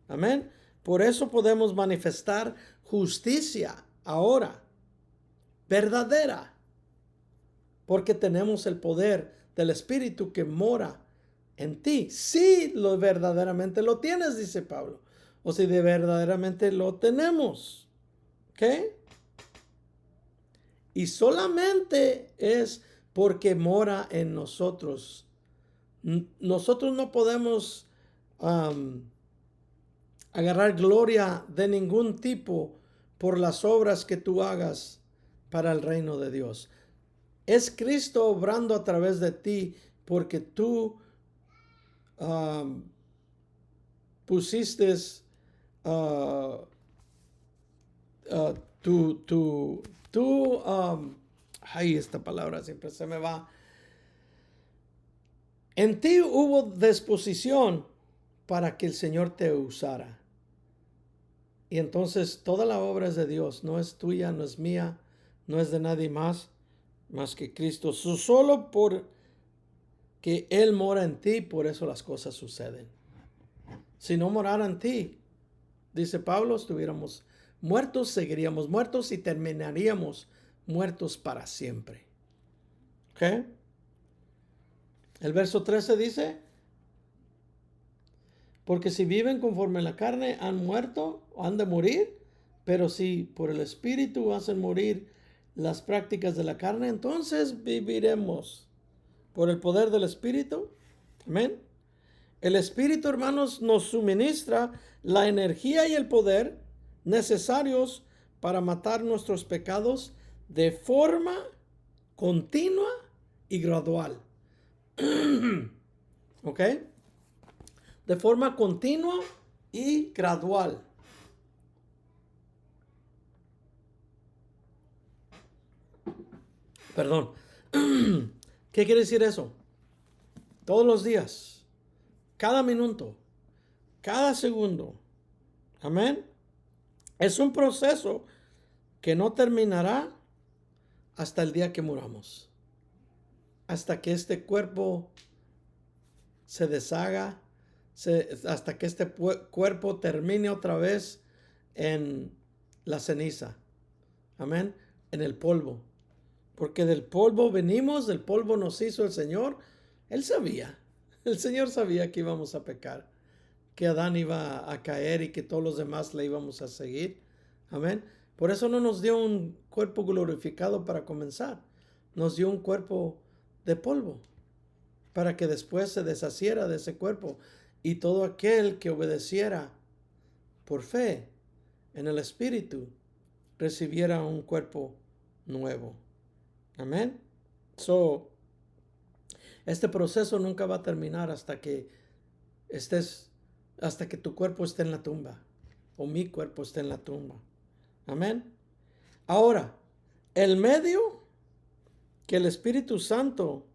Amén. Por eso podemos manifestar justicia ahora, verdadera, porque tenemos el poder del Espíritu que mora en ti. Si lo verdaderamente lo tienes, dice Pablo, o si de verdaderamente lo tenemos. ¿Ok? Y solamente es porque mora en nosotros. Nosotros no podemos agarrar gloria de ningún tipo por las obras que tú hagas para el reino de Dios. Es Cristo obrando a través de ti porque tú pusiste esta palabra siempre se me va. En ti hubo disposición para que el Señor te usara. Y entonces toda la obra es de Dios, no es tuya, no es mía, no es de nadie más que Cristo. Solo por que Él mora en ti, por eso las cosas suceden. Si no morara en ti, dice Pablo, estuviéramos muertos, seguiríamos muertos y terminaríamos muertos para siempre. ¿Ok? El verso 13 dice, porque si viven conforme a la carne, han muerto o han de morir, pero si por el Espíritu hacen morir las prácticas de la carne, entonces viviremos por el poder del Espíritu. Amén. El Espíritu, hermanos, nos suministra la energía y el poder necesarios para matar nuestros pecados de forma continua y gradual. ¿Ok? De forma continua y gradual. Perdón. ¿Qué quiere decir eso? Todos los días, cada minuto, cada segundo. Amén. Es un proceso que no terminará hasta el día que muramos. Hasta que este cuerpo se deshaga, hasta que este cuerpo termine otra vez en la ceniza. Amén. En el polvo. Porque del polvo venimos, del polvo nos hizo el Señor. Él sabía. El Señor sabía que íbamos a pecar, que Adán iba a caer y que todos los demás le íbamos a seguir. Amén. Por eso no nos dio un cuerpo glorificado para comenzar. Nos dio un cuerpo de polvo para que después se deshaciera de ese cuerpo y todo aquel que obedeciera por fe en el Espíritu recibiera un cuerpo nuevo. Amén. Este proceso nunca va a terminar hasta que tu cuerpo esté en la tumba o mi cuerpo esté en la tumba. Amén. Ahora, el medio que el Espíritu Santo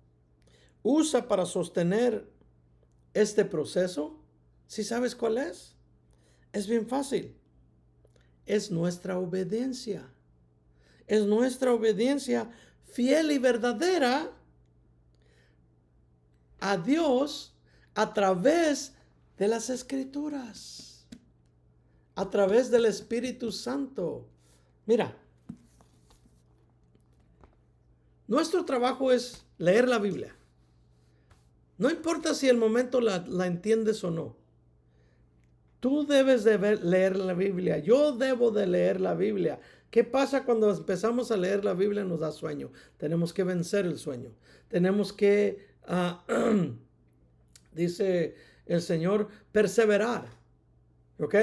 usa para sostener este proceso? ¿Sí sabes cuál es? Es bien fácil. Es nuestra obediencia. Es nuestra obediencia fiel y verdadera a Dios a través de las Escrituras, a través del Espíritu Santo. Mira, nuestro trabajo es leer la Biblia. No importa si el momento la entiendes o no. Tú debes de leer la Biblia. Yo debo de leer la Biblia. ¿Qué pasa cuando empezamos a leer la Biblia? Nos da sueño. Tenemos que vencer el sueño. Tenemos que, dice el Señor, perseverar. ¿Ok?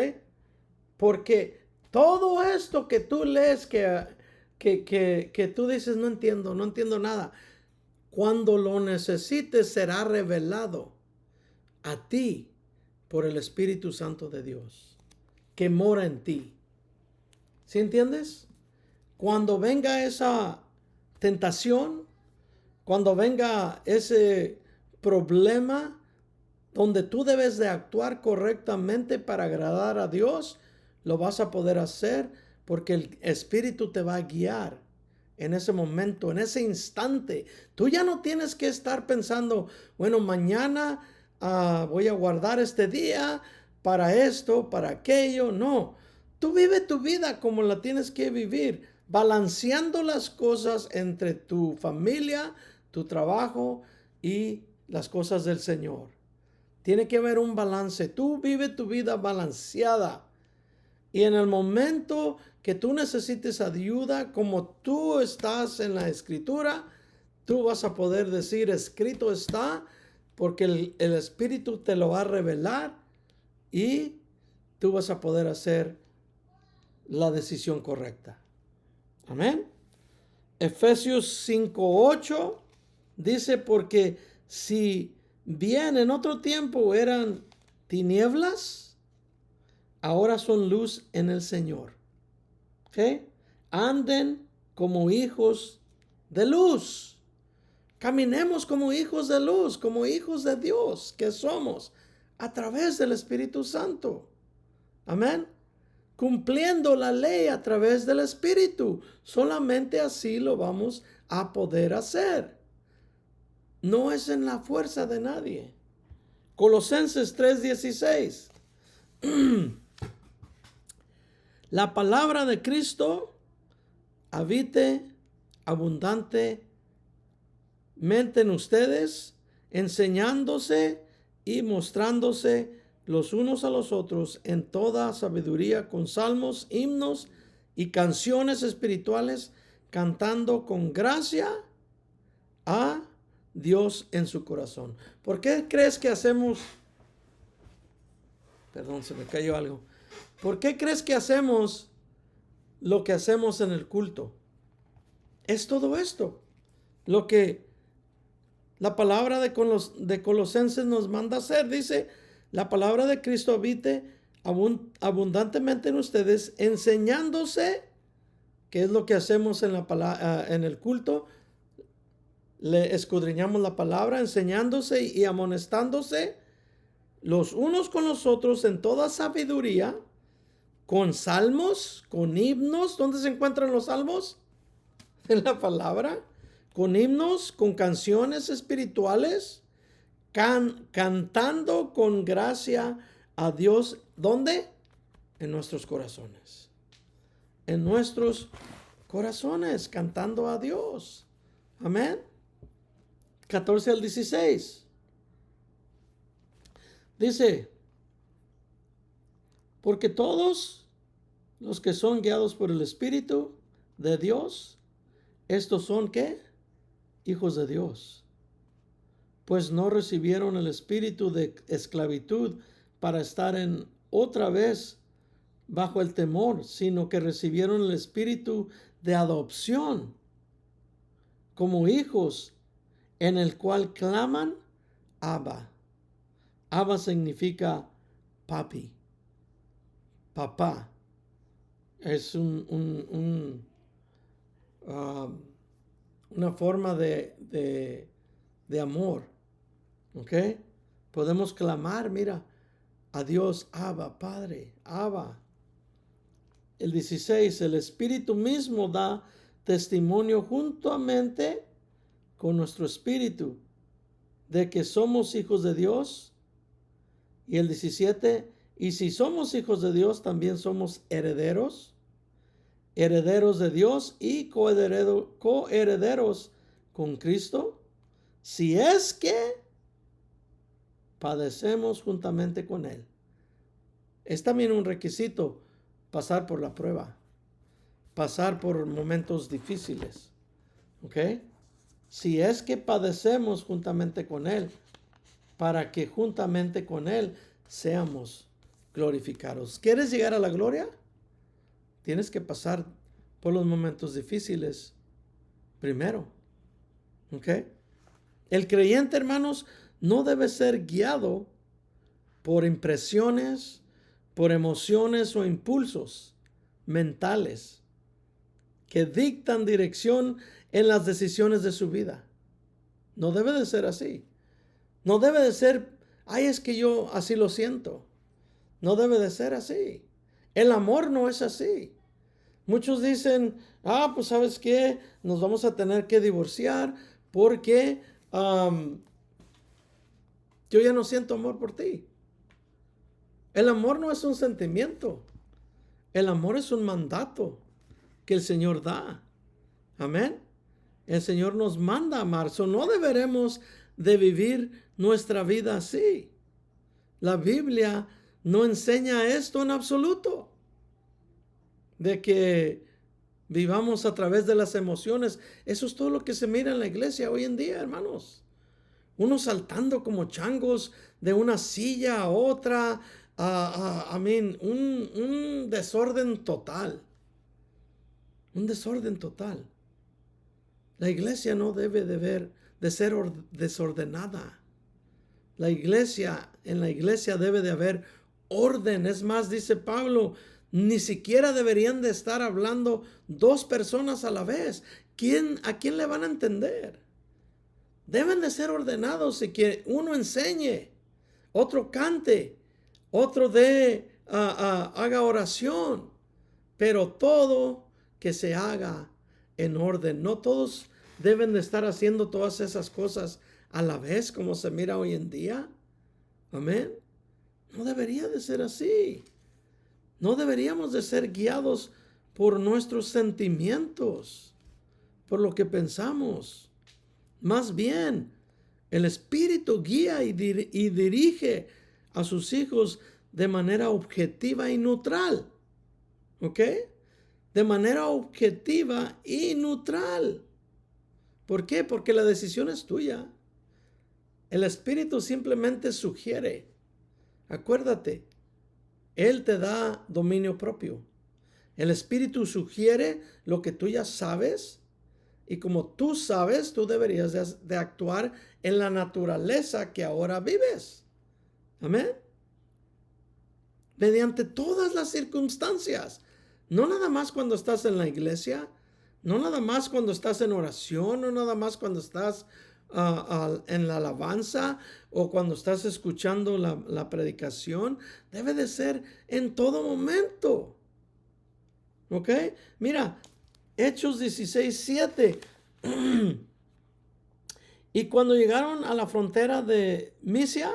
Porque todo esto que tú lees, que tú dices, no entiendo nada. Cuando lo necesites será revelado a ti por el Espíritu Santo de Dios, que mora en ti. ¿Sí entiendes? Cuando venga esa tentación, cuando venga ese problema donde tú debes de actuar correctamente para agradar a Dios, lo vas a poder hacer porque el Espíritu te va a guiar en ese momento, en ese instante. Tú ya no tienes que estar pensando, bueno, mañana voy a guardar este día para esto, para aquello. No, tú vive tu vida como la tienes que vivir, balanceando las cosas entre tu familia, tu trabajo y las cosas del Señor. Tiene que haber un balance. Tú vive tu vida balanceada. Y en el momento que tú necesites ayuda, como tú estás en la escritura, tú vas a poder decir, escrito está, porque el Espíritu te lo va a revelar y tú vas a poder hacer la decisión correcta. Amén. Efesios 5:8 dice, porque si bien en otro tiempo eran tinieblas, ahora son luz en el Señor. ¿Ok? Anden como hijos de luz. Caminemos como hijos de luz, como hijos de Dios que somos a través del Espíritu Santo. Amén. Cumpliendo la ley a través del Espíritu. Solamente así lo vamos a poder hacer. No es en la fuerza de nadie. Colosenses 3:16. La palabra de Cristo habite abundantemente en ustedes, enseñándose y mostrándose los unos a los otros en toda sabiduría con salmos, himnos y canciones espirituales, cantando con gracia a Dios en su corazón. ¿Por qué crees que hacemos? Perdón, se me cayó algo. ¿Por qué crees que hacemos lo que hacemos en el culto? Es todo esto. Lo que la palabra de Colosenses nos manda hacer. Dice, la palabra de Cristo habite abundantemente en ustedes, enseñándose, que es lo que hacemos en el culto. Le escudriñamos la palabra, enseñándose y amonestándose los unos con los otros en toda sabiduría, con salmos, con himnos. ¿Dónde se encuentran los salmos? En la palabra. Con himnos, con canciones espirituales, cantando con gracia a Dios. ¿Dónde? En nuestros corazones. En nuestros corazones, cantando a Dios. Amén. 14-16. Dice, porque todos los que son guiados por el Espíritu de Dios, estos son ¿qué? Hijos de Dios. Pues no recibieron el espíritu de esclavitud para estar en otra vez bajo el temor, sino que recibieron el espíritu de adopción como hijos, en el cual claman Abba. Abba significa papi, papá. Es un una forma de amor. ¿Ok? Podemos clamar, mira, a Dios, Abba, Padre, Abba. El 16, el Espíritu mismo da testimonio juntamente con nuestro espíritu de que somos hijos de Dios. Y el 17, y si somos hijos de Dios, también somos herederos, herederos de Dios y coherederos con Cristo, si es que padecemos juntamente con Él. Es también un requisito pasar por la prueba, pasar por momentos difíciles. ¿Ok? Si es que padecemos juntamente con Él, para que juntamente con Él seamos glorificados. ¿Quieres llegar a la gloria? Tienes que pasar por los momentos difíciles primero. ¿Ok? El creyente, hermanos, no debe ser guiado por impresiones, por emociones o impulsos mentales que dictan dirección en las decisiones de su vida. No debe de ser así. No debe de ser, ay, es que yo así lo siento. No debe de ser así. El amor no es así. Muchos dicen, pues ¿sabes qué? Nos vamos a tener que divorciar porque yo ya no siento amor por ti. El amor no es un sentimiento. El amor es un mandato que el Señor da. Amén. El Señor nos manda a amar. No deberemos de vivir nuestra vida así. La Biblia no enseña esto en absoluto. De que vivamos a través de las emociones. Eso es todo lo que se mira en la iglesia hoy en día, hermanos. Unos saltando como changos de una silla a otra. Un desorden total. Un desorden total. La iglesia no debe de ser desordenada. En la iglesia debe de haber orden. Es más, dice Pablo, ni siquiera deberían de estar hablando dos personas a la vez. ¿A quién le van a entender? Deben de ser ordenados y que uno enseñe, otro cante, otro haga oración, pero todo que se haga en orden. No todos deben de estar haciendo todas esas cosas a la vez como se mira hoy en día. Amén. No debería de ser así. No deberíamos de ser guiados por nuestros sentimientos, por lo que pensamos. Más bien, el Espíritu guía y dirige a sus hijos de manera objetiva y neutral. ¿Ok? De manera objetiva y neutral. ¿Por qué? Porque la decisión es tuya. El Espíritu simplemente sugiere. Acuérdate, Él te da dominio propio. El Espíritu sugiere lo que tú ya sabes. Y como tú sabes, tú deberías de actuar en la naturaleza que ahora vives. Amén. Mediante todas las circunstancias. No nada más cuando estás en la iglesia. No nada más cuando estás en oración. No nada más cuando estás en la alabanza. O cuando estás escuchando la predicación. Debe de ser en todo momento. ¿Ok? Mira. Hechos 16:7. Y cuando llegaron a la frontera de Misia,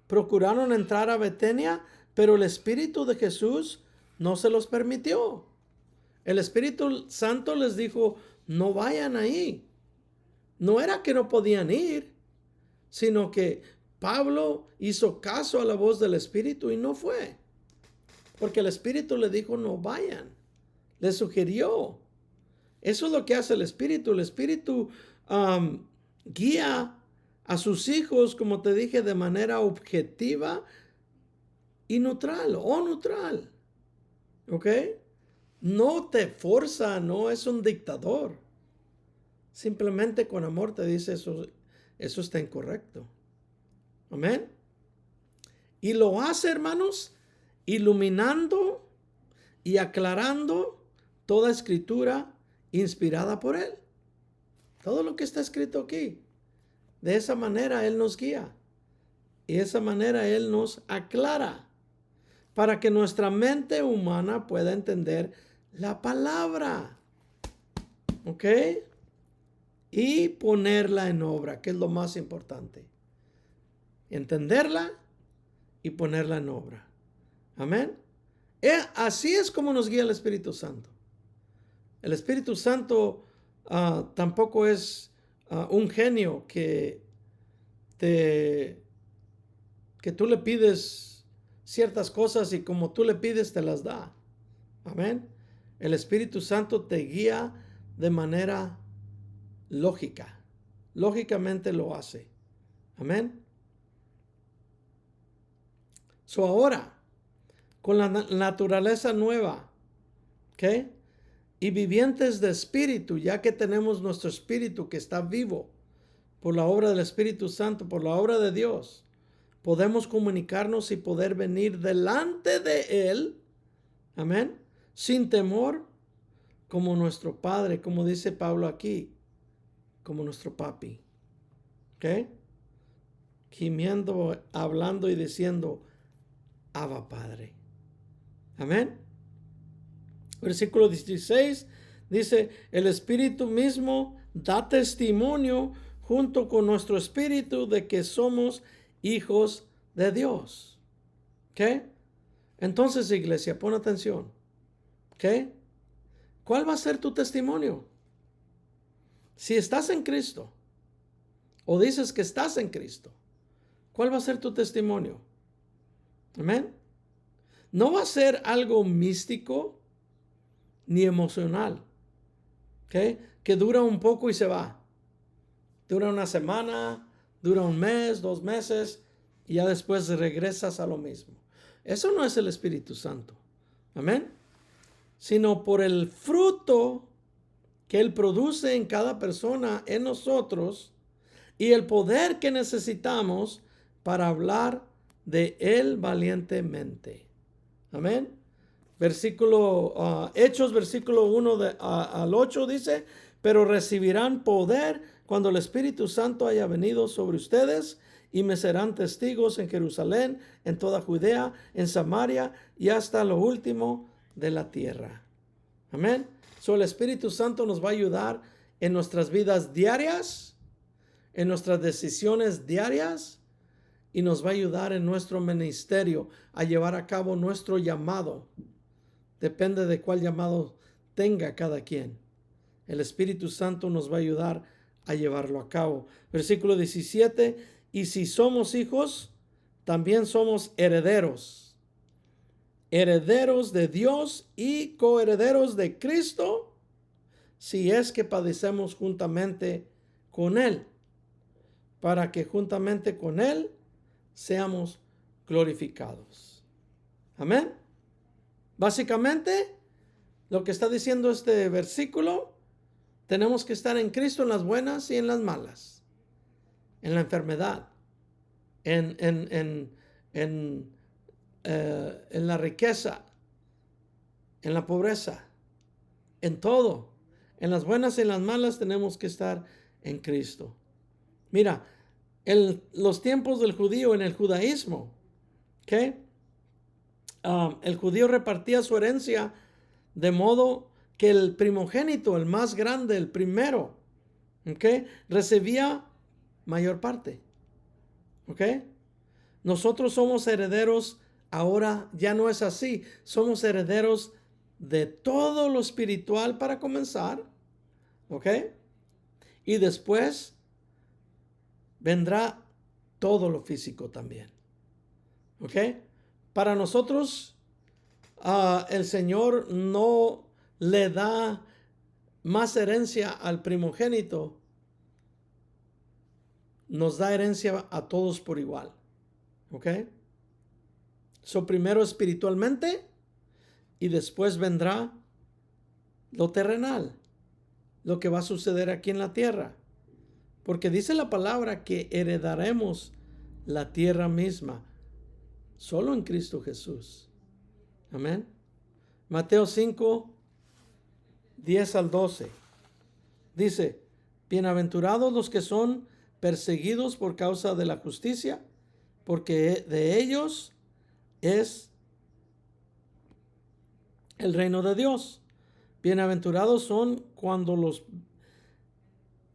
procuraron entrar a Betania, pero el Espíritu de Jesús no se los permitió. El Espíritu Santo les dijo, no vayan ahí. No era que no podían ir, sino que Pablo hizo caso a la voz del Espíritu y no fue. Porque el Espíritu le dijo, no vayan. Le sugirió. Eso es lo que hace el Espíritu. El Espíritu guía a sus hijos, como te dije, de manera objetiva y neutral o neutral. ¿Ok? No te forza, no es un dictador. Simplemente con amor te dice eso está incorrecto. Amén. Y lo hace, hermanos, iluminando y aclarando toda escritura inspirada por Él. Todo lo que está escrito aquí. De esa manera Él nos guía. Y de esa manera Él nos aclara. Para que nuestra mente humana pueda entender la palabra. ¿Ok? Y ponerla en obra, que es lo más importante. Entenderla y ponerla en obra. Amén. Así es como nos guía el Espíritu Santo. El Espíritu Santo tampoco es un genio que tú le pides ciertas cosas y como tú le pides te las da. Amén. El Espíritu Santo te guía de manera lógica. Lógicamente lo hace. Amén. So ahora, con la naturaleza nueva, ¿ok? Y vivientes de espíritu, ya que tenemos nuestro espíritu que está vivo por la obra del Espíritu Santo, por la obra de Dios, podemos comunicarnos y poder venir delante de Él, amén, sin temor, como nuestro Padre, como dice Pablo aquí, como nuestro papi, ¿ok? Gimiendo, hablando y diciendo, Abba Padre. Amén. Versículo 16 dice, el Espíritu mismo da testimonio junto con nuestro espíritu de que somos hijos de Dios. ¿Ok? Entonces, iglesia, pon atención. ¿Ok? ¿Cuál va a ser tu testimonio? Si estás en Cristo o dices que estás en Cristo, ¿cuál va a ser tu testimonio? Amén. No va a ser algo místico ni emocional, ¿ok? Que dura un poco y se va. Dura una semana, dura un mes, 2 meses, y ya después regresas a lo mismo. Eso no es el Espíritu Santo. Amén. Sino por el fruto que Él produce en cada persona, en nosotros, y el poder que necesitamos para hablar de Él valientemente. Amén. Hechos, versículo 1 al 8 dice, pero recibirán poder cuando el Espíritu Santo haya venido sobre ustedes y me serán testigos en Jerusalén, en toda Judea, en Samaria y hasta lo último de la tierra. Amén. El Espíritu Santo nos va a ayudar en nuestras vidas diarias, en nuestras decisiones diarias y nos va a ayudar en nuestro ministerio a llevar a cabo nuestro llamado. Depende de cuál llamado tenga cada quien. El Espíritu Santo nos va a ayudar a llevarlo a cabo. Versículo 17, y si somos hijos, también somos herederos. Herederos de Dios y coherederos de Cristo, si es que padecemos juntamente con Él, para que juntamente con Él seamos glorificados. Amén. Básicamente, lo que está diciendo este versículo, tenemos que estar en Cristo en las buenas y en las malas, en la enfermedad, en la riqueza, en la pobreza, en todo. En las buenas y en las malas tenemos que estar en Cristo. Mira, en los tiempos del judío, en el judaísmo, ¿ok? El judío repartía su herencia de modo que el primogénito, el más grande, el primero, ¿ok?, recibía mayor parte. ¿Ok? Nosotros somos herederos, ahora ya no es así. Somos herederos de todo lo espiritual para comenzar. ¿Ok? Y después vendrá todo lo físico también. ¿Ok? Para nosotros, el Señor no le da más herencia al primogénito. Nos da herencia a todos por igual. ¿Ok? Primero espiritualmente y después vendrá lo terrenal, lo que va a suceder aquí en la tierra. Porque dice la palabra que heredaremos la tierra misma solo en Cristo Jesús. Amén. Mateo 5, 10 al 12. Dice, Bienaventurados los que son perseguidos por causa de la justicia, porque de ellos es el reino de Dios. Bienaventurados son cuando los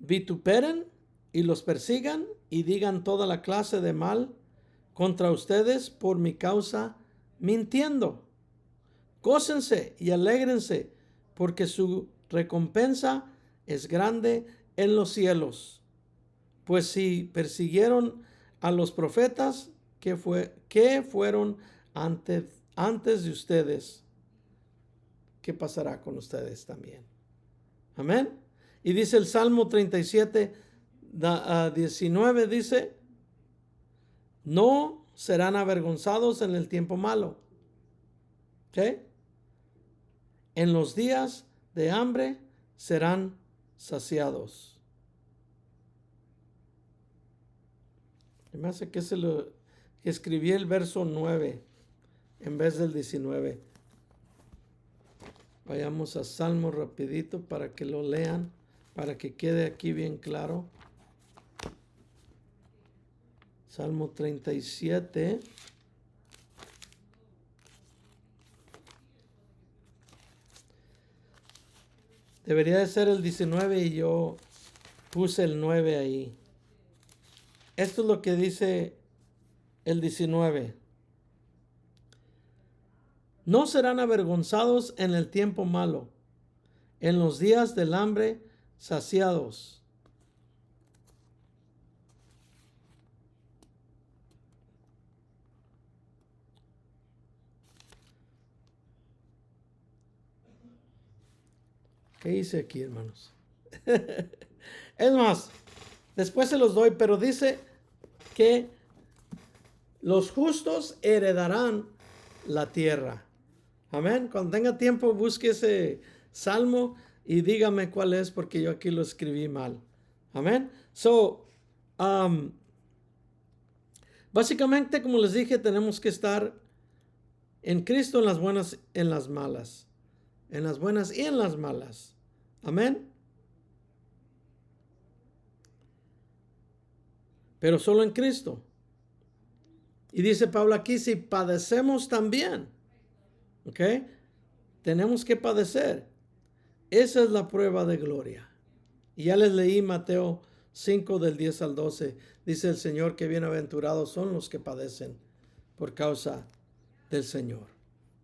vituperen y los persigan y digan toda la clase de mal contra ustedes por mi causa, mintiendo. Gócense y alégrense, porque su recompensa es grande en los cielos. Pues si persiguieron a los profetas que fueron antes de ustedes, ¿qué pasará con ustedes también? Amén. Y dice el Salmo 37, 19, dice, no serán avergonzados en el tiempo malo. ¿Ok? En los días de hambre serán saciados. Me hace que escribí el verso 9 en vez del 19. Vayamos a Salmo rapidito para que lo lean, para que quede aquí bien claro. Salmo 37. Debería de ser el 19 y yo puse el 9 ahí. Esto es lo que dice el 19. No serán avergonzados en el tiempo malo, en los días del hambre saciados. ¿Qué dice aquí, hermanos? Es más, después se los doy, pero dice que los justos heredarán la tierra. Amén. Cuando tenga tiempo, busque ese salmo y dígame cuál es, porque yo aquí lo escribí mal. Amén. Básicamente, como les dije, tenemos que estar en Cristo en las buenas, en las malas. En las buenas y en las malas. Amén. Pero solo en Cristo. Y dice Pablo aquí, si padecemos también, ¿ok? Tenemos que padecer. Esa es la prueba de gloria. Y ya les leí Mateo 5 del 10 al 12. Dice el Señor que bienaventurados son los que padecen por causa del Señor.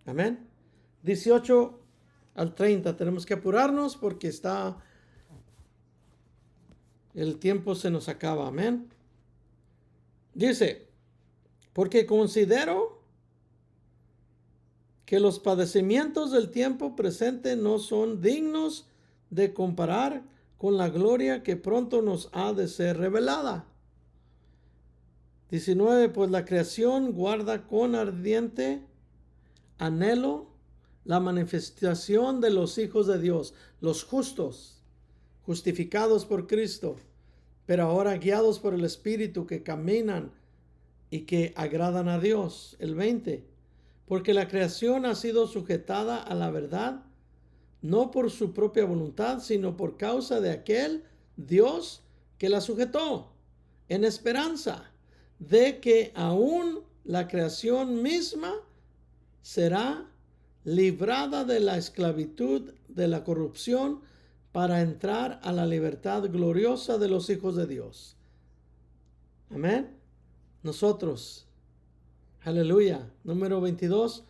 Amén. 18 al 30. Tenemos que apurarnos porque el tiempo se nos acaba. Amén. Dice, porque considero que los padecimientos del tiempo presente no son dignos de comparar con la gloria que pronto nos ha de ser revelada. 19. Pues la creación guarda con ardiente anhelo la manifestación de los hijos de Dios, los justos, justificados por Cristo, pero ahora guiados por el Espíritu, que caminan y que agradan a Dios. El 20. Porque la creación ha sido sujetada a la verdad, no por su propia voluntad, sino por causa de aquel Dios que la sujetó, en esperanza de que aún la creación misma será librada de la esclavitud de la corrupción para entrar a la libertad gloriosa de los hijos de Dios. Amén. Nosotros, aleluya. Número 22.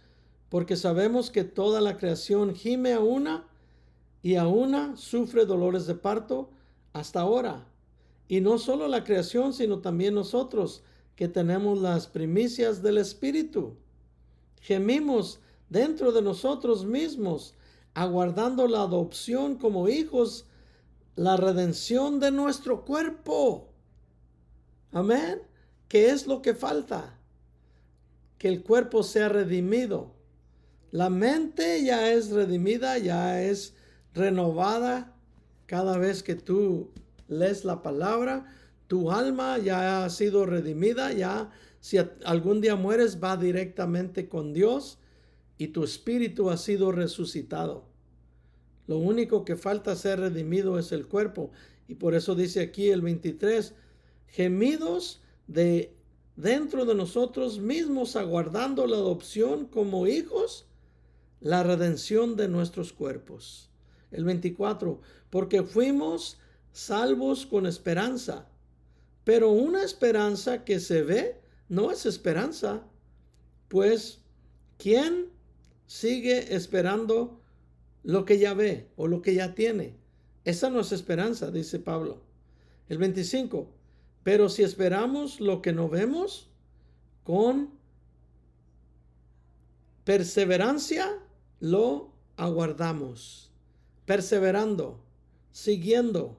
Porque sabemos que toda la creación gime a una y a una sufre dolores de parto hasta ahora. Y no solo la creación, sino también nosotros, que tenemos las primicias del Espíritu. Gemimos dentro de nosotros mismos, aguardando la adopción como hijos, la redención de nuestro cuerpo. Amén. ¿Qué es lo que falta? Que el cuerpo sea redimido. La mente ya es redimida, ya es renovada cada vez que tú lees la palabra. Tu alma ya ha sido redimida, ya si algún día mueres va directamente con Dios y tu espíritu ha sido resucitado. Lo único que falta ser redimido es el cuerpo. Y por eso dice aquí el 23, gemidos de dentro de nosotros mismos, aguardando la adopción como hijos, la redención de nuestros cuerpos. El 24, porque fuimos salvos con esperanza, pero una esperanza que se ve no es esperanza, pues ¿quién sigue esperando lo que ya ve o lo que ya tiene? Esa no es esperanza, dice Pablo. El 25, pero si esperamos lo que no vemos, con perseverancia lo aguardamos. Perseverando, siguiendo.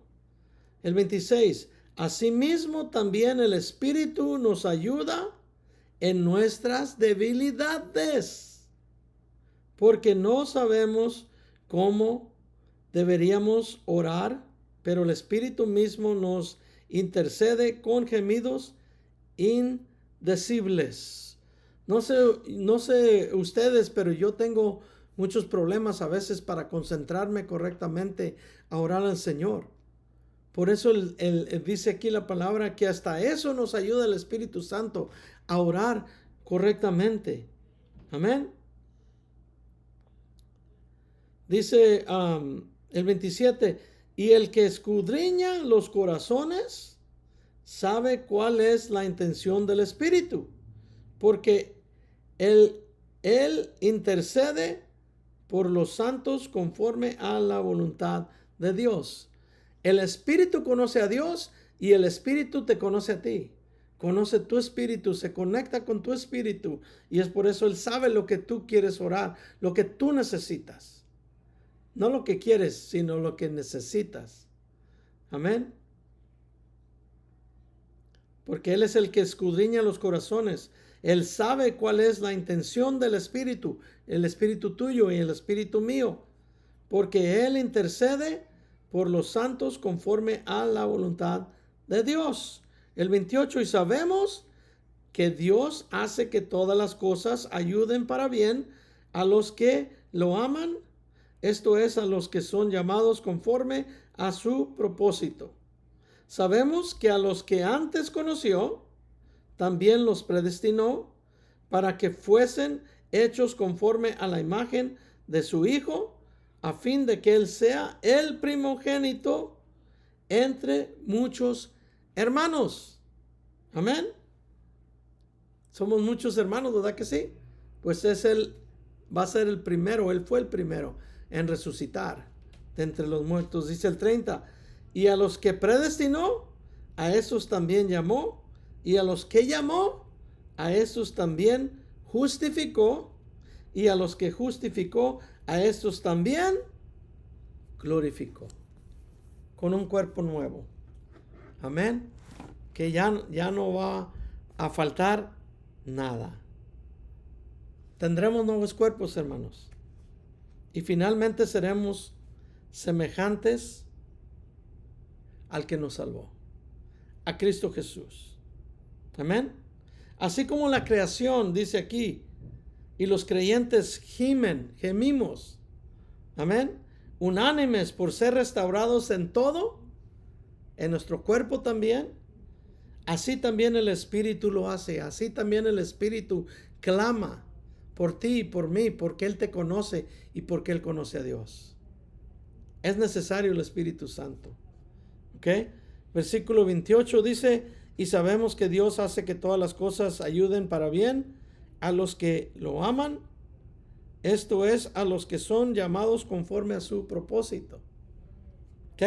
El 26, asimismo también el Espíritu nos ayuda en nuestras debilidades, porque no sabemos cómo deberíamos orar, pero el Espíritu mismo nos intercede con gemidos indecibles. No sé ustedes, pero yo tengo muchos problemas a veces para concentrarme correctamente a orar al Señor. Por eso él dice aquí la palabra que hasta eso nos ayuda el Espíritu Santo a orar correctamente. Amén. Dice el 27, y el que escudriña los corazones sabe cuál es la intención del Espíritu, porque él intercede por los santos conforme a la voluntad de Dios. El Espíritu conoce a Dios y el Espíritu te conoce a ti. Conoce tu espíritu, se conecta con tu espíritu y es por eso Él sabe lo que tú quieres orar, lo que tú necesitas. No lo que quieres, sino lo que necesitas. Amén. Porque Él es el que escudriña los corazones. Él sabe cuál es la intención del Espíritu, el Espíritu tuyo y el Espíritu mío. Porque Él intercede por los santos conforme a la voluntad de Dios. El 28, y sabemos que Dios hace que todas las cosas ayuden para bien a los que lo aman, esto es, a los que son llamados conforme a su propósito. Sabemos que a los que antes conoció, también los predestinó para que fuesen hechos conforme a la imagen de su Hijo, a fin de que Él sea el primogénito entre muchos hermanos. Amén. Somos muchos hermanos, ¿verdad que sí? Pues va a ser el primero, Él fue el primero en resucitar de entre los muertos. Dice el 30, y a los que predestinó, a esos también llamó, y a los que llamó, a esos también justificó, y a los que justificó, a estos también glorificó, con un cuerpo nuevo. Amén. Que ya no va a faltar nada. Tendremos nuevos cuerpos, hermanos. Y finalmente seremos semejantes al que nos salvó, a Cristo Jesús. Amén. Así como la creación dice aquí, y los creyentes gemimos. Amén. Unánimes por ser restaurados en todo, en nuestro cuerpo también. Así también el Espíritu lo hace. Así también el Espíritu clama por ti y por mí, porque Él te conoce y porque Él conoce a Dios. Es necesario el Espíritu Santo. ¿Ok? Versículo 28 dice, y sabemos que Dios hace que todas las cosas ayuden para bien a los que lo aman, esto es, a los que son llamados conforme a su propósito. ¿Ok?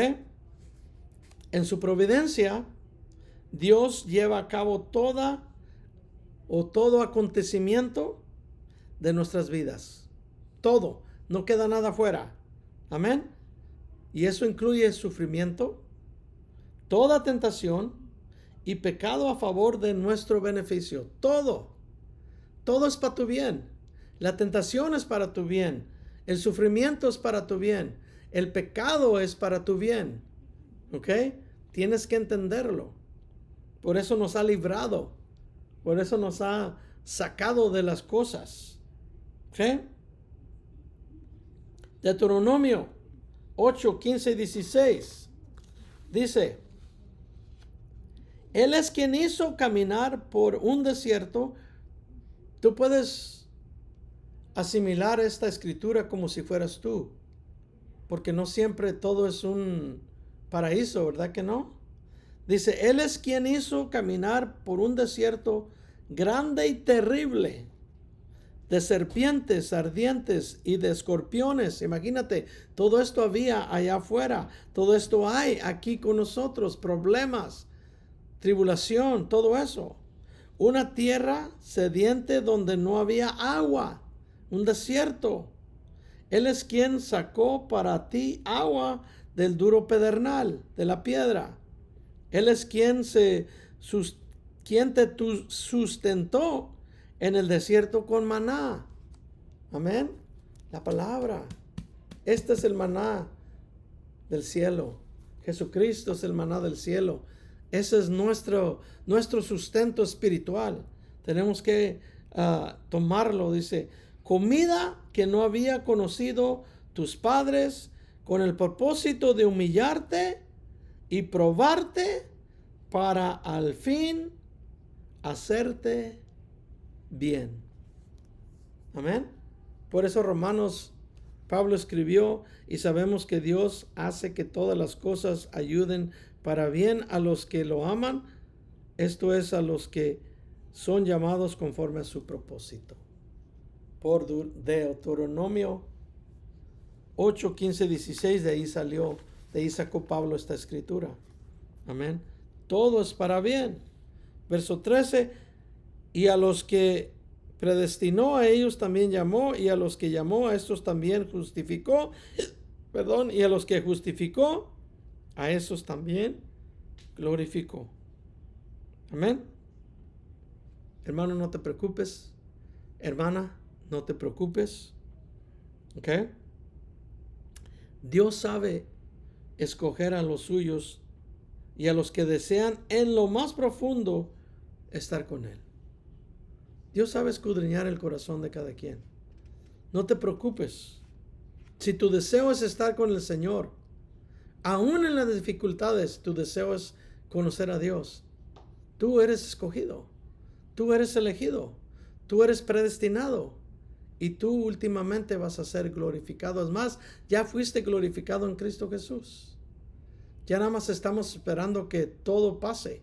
En su providencia, Dios lleva a cabo todo acontecimiento de nuestras vidas. Todo. No queda nada fuera. Amén. Y eso incluye sufrimiento, toda tentación y pecado a favor de nuestro beneficio. Todo. Todo es para tu bien. La tentación es para tu bien. El sufrimiento es para tu bien. El pecado es para tu bien. ¿Ok? Tienes que entenderlo. Por eso nos ha librado. Por eso nos ha sacado de las cosas. ¿Ok? Deuteronomio 8, 15 y 16. Dice, Él es quien hizo caminar por un desierto. Tú puedes asimilar esta escritura como si fueras tú, porque no siempre todo es un paraíso, ¿verdad que no? Dice, Él es quien hizo caminar por un desierto grande y terrible, de serpientes ardientes y de escorpiones. Imagínate, todo esto había allá afuera, todo esto hay aquí con nosotros, problemas, tribulación, todo eso. Una tierra sediente donde no había agua, un desierto. Él es quien sacó para ti agua del duro pedernal, de la piedra. Él es quien te sustentó en el desierto con maná. Amén. La palabra. Este es el maná del cielo. Jesucristo es el maná del cielo. Ese es nuestro sustento espiritual. Tenemos que tomarlo. Dice, comida que no había conocido tus padres, con el propósito de humillarte y probarte para al fin hacerte bien. Amén. Por eso Romanos, Pablo escribió, y sabemos que Dios hace que todas las cosas ayuden para bien a los que lo aman, esto es, a los que son llamados conforme a su propósito. Por Deuteronomio 8, 15, 16, de ahí sacó Pablo esta escritura. Amén. Todo es para bien. Verso 13, y a los que predestinó, a ellos también llamó, y a los que llamó, a estos también justificó. Y a los que justificó, a esos también glorificó. Amén. Hermano, no te preocupes. Hermana, no te preocupes. ¿Ok? Dios sabe escoger a los suyos y a los que desean en lo más profundo estar con Él. Dios sabe escudriñar el corazón de cada quien. No te preocupes. Si tu deseo es estar con el Señor, aún en las dificultades, tu deseo es conocer a Dios, tú eres escogido, tú eres elegido, tú eres predestinado y tú últimamente vas a ser glorificado. Es más, ya fuiste glorificado en Cristo Jesús. Ya nada más estamos esperando que todo pase.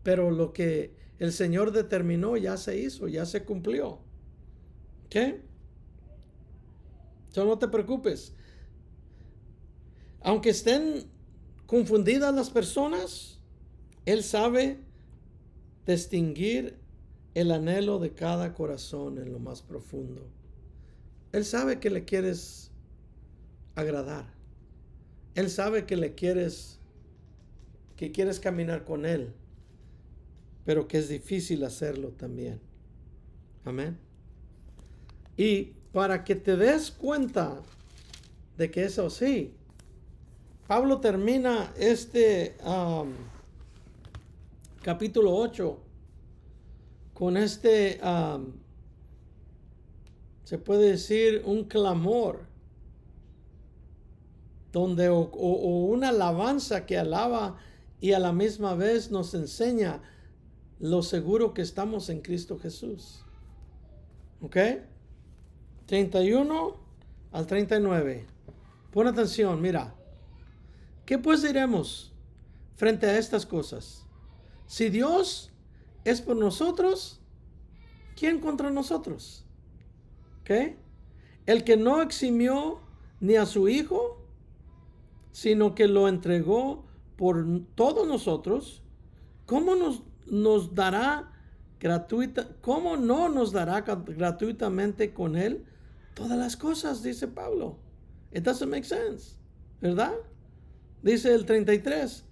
Pero lo que el Señor determinó ya se hizo, ya se cumplió. ¿Ok? No te preocupes. Aunque estén confundidas las personas, Él sabe distinguir el anhelo de cada corazón en lo más profundo. Él sabe que le quieres agradar. Él sabe que quieres caminar con Él, pero que es difícil hacerlo también. Amén. Y para que te des cuenta de que es así, Pablo termina este capítulo 8 con se puede decir, un clamor, donde o una alabanza que alaba y a la misma vez nos enseña lo seguro que estamos en Cristo Jesús. ¿Ok? 31 al 39. Pon atención, mira. ¿Qué pues diremos frente a estas cosas? Si Dios es por nosotros, ¿quién contra nosotros? ¿Ok? El que no eximió ni a su Hijo, sino que lo entregó por todos nosotros, ¿cómo nos dará cómo no nos dará gratuitamente con Él todas las cosas? Dice Pablo. It doesn't make sense, ¿verdad? Dice el 33,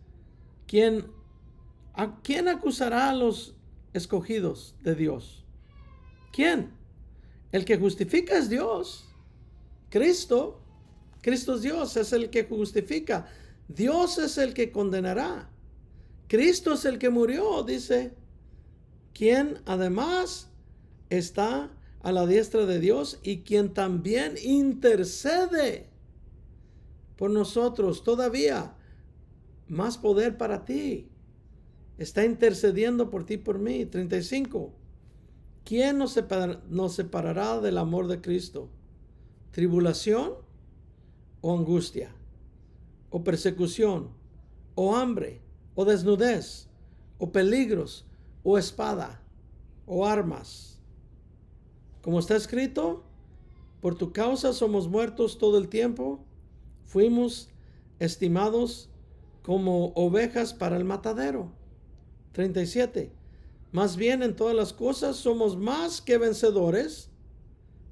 ¿a quién acusará a los escogidos de Dios? ¿Quién? El que justifica es Dios. Cristo es Dios, es el que justifica. Dios es el que condenará. Cristo es el que murió, dice, quien además está a la diestra de Dios y quien también intercede por nosotros todavía. más poder para ti. Está intercediendo por ti, por mí. 35. ¿Quién nos separará del amor de Cristo? ¿Tribulación o angustia? ¿O persecución? ¿O hambre? ¿O desnudez? ¿O peligros? ¿O espada? ¿O armas? Como está escrito, por tu causa somos muertos todo el tiempo. Fuimos estimados como ovejas para el matadero. 37. Más bien en todas las cosas somos más que vencedores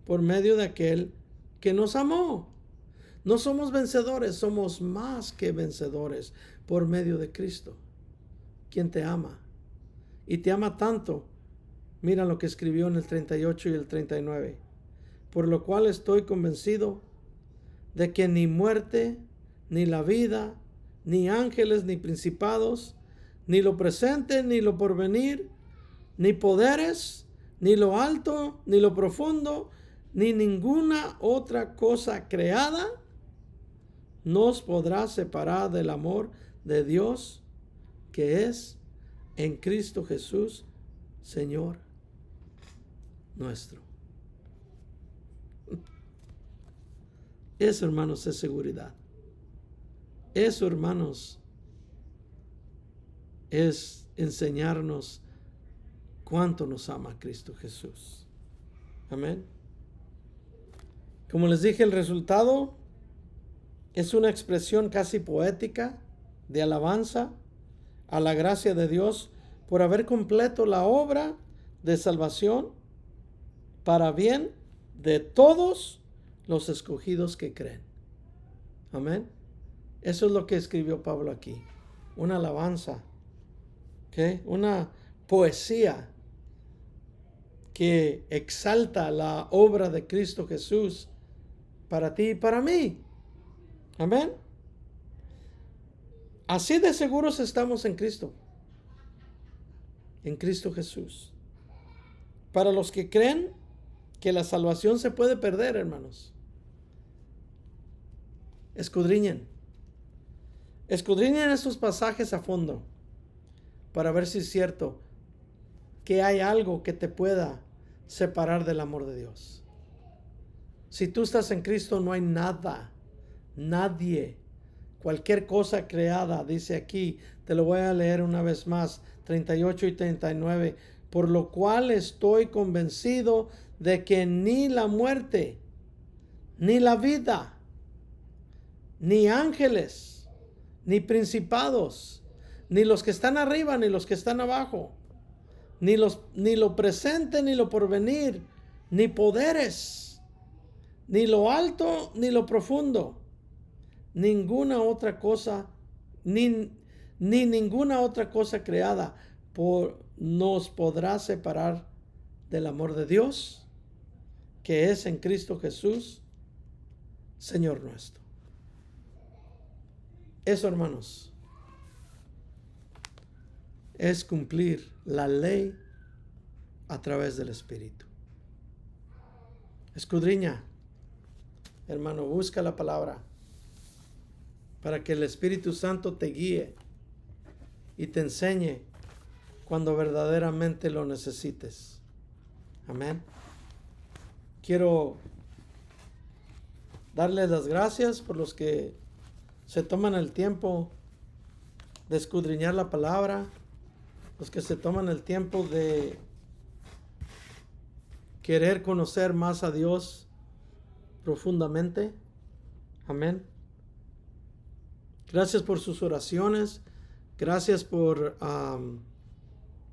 por medio de aquel que nos amó. No somos vencedores, somos más que vencedores por medio de Cristo, quien te ama. Y te ama tanto. Mira lo que escribió en el 38 y el 39. Por lo cual estoy convencido de que ni muerte, ni la vida, ni ángeles, ni principados, ni lo presente, ni lo porvenir, ni poderes, ni lo alto, ni lo profundo, ni ninguna otra cosa creada nos podrá separar del amor de Dios que es en Cristo Jesús, Señor nuestro. Eso, hermanos, es seguridad. Eso, hermanos, es enseñarnos cuánto nos ama Cristo Jesús. Amén. Como les dije, el resultado es una expresión casi poética de alabanza a la gracia de Dios por haber completo la obra de salvación para bien de todos los escogidos que creen. Amén. Eso es lo que escribió Pablo aquí. Una alabanza, una poesía que exalta la obra de Cristo Jesús para ti y para mí. Amén. Así de seguros estamos en Cristo. En Cristo Jesús. Para los que creen que la salvación se puede perder, hermanos. Escudriñen esos pasajes a fondo para ver si es cierto que hay algo que te pueda separar del amor de Dios. Si tú estás en Cristo, no hay nada, nadie, cualquier cosa creada, dice aquí, te lo voy a leer una vez más, 38 y 39, por lo cual estoy convencido de que ni la muerte, ni la vida, ni ángeles, ni principados, ni los que están arriba, ni los que están abajo, ni lo presente, ni lo porvenir, ni poderes, ni lo alto, ni lo profundo, ninguna otra cosa, ni ninguna otra cosa creada nos podrá separar del amor de Dios, que es en Cristo Jesús, Señor nuestro. Eso, hermanos, es cumplir la ley a través del Espíritu. Escudriña, hermano, busca la palabra para que el Espíritu Santo te guíe y te enseñe cuando verdaderamente lo necesites. Amén. Quiero darles las gracias por los que se toman el tiempo de escudriñar la palabra, los que se toman el tiempo de querer conocer más a Dios profundamente. Amén. Gracias por sus oraciones. Gracias por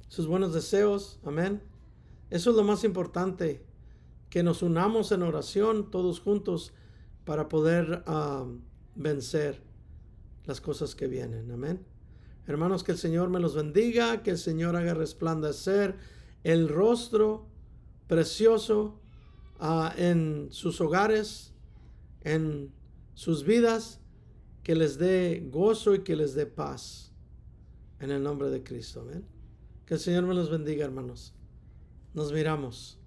sus buenos deseos. Amén. Eso es lo más importante, que nos unamos en oración todos juntos para poder vencer las cosas que vienen. Amén. Hermanos, que el Señor me los bendiga, que el Señor haga resplandecer el rostro precioso en sus hogares, en sus vidas, que les dé gozo y que les dé paz. En el nombre de Cristo. Amén. Que el Señor me los bendiga, hermanos. Nos miramos.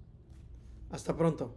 Hasta pronto.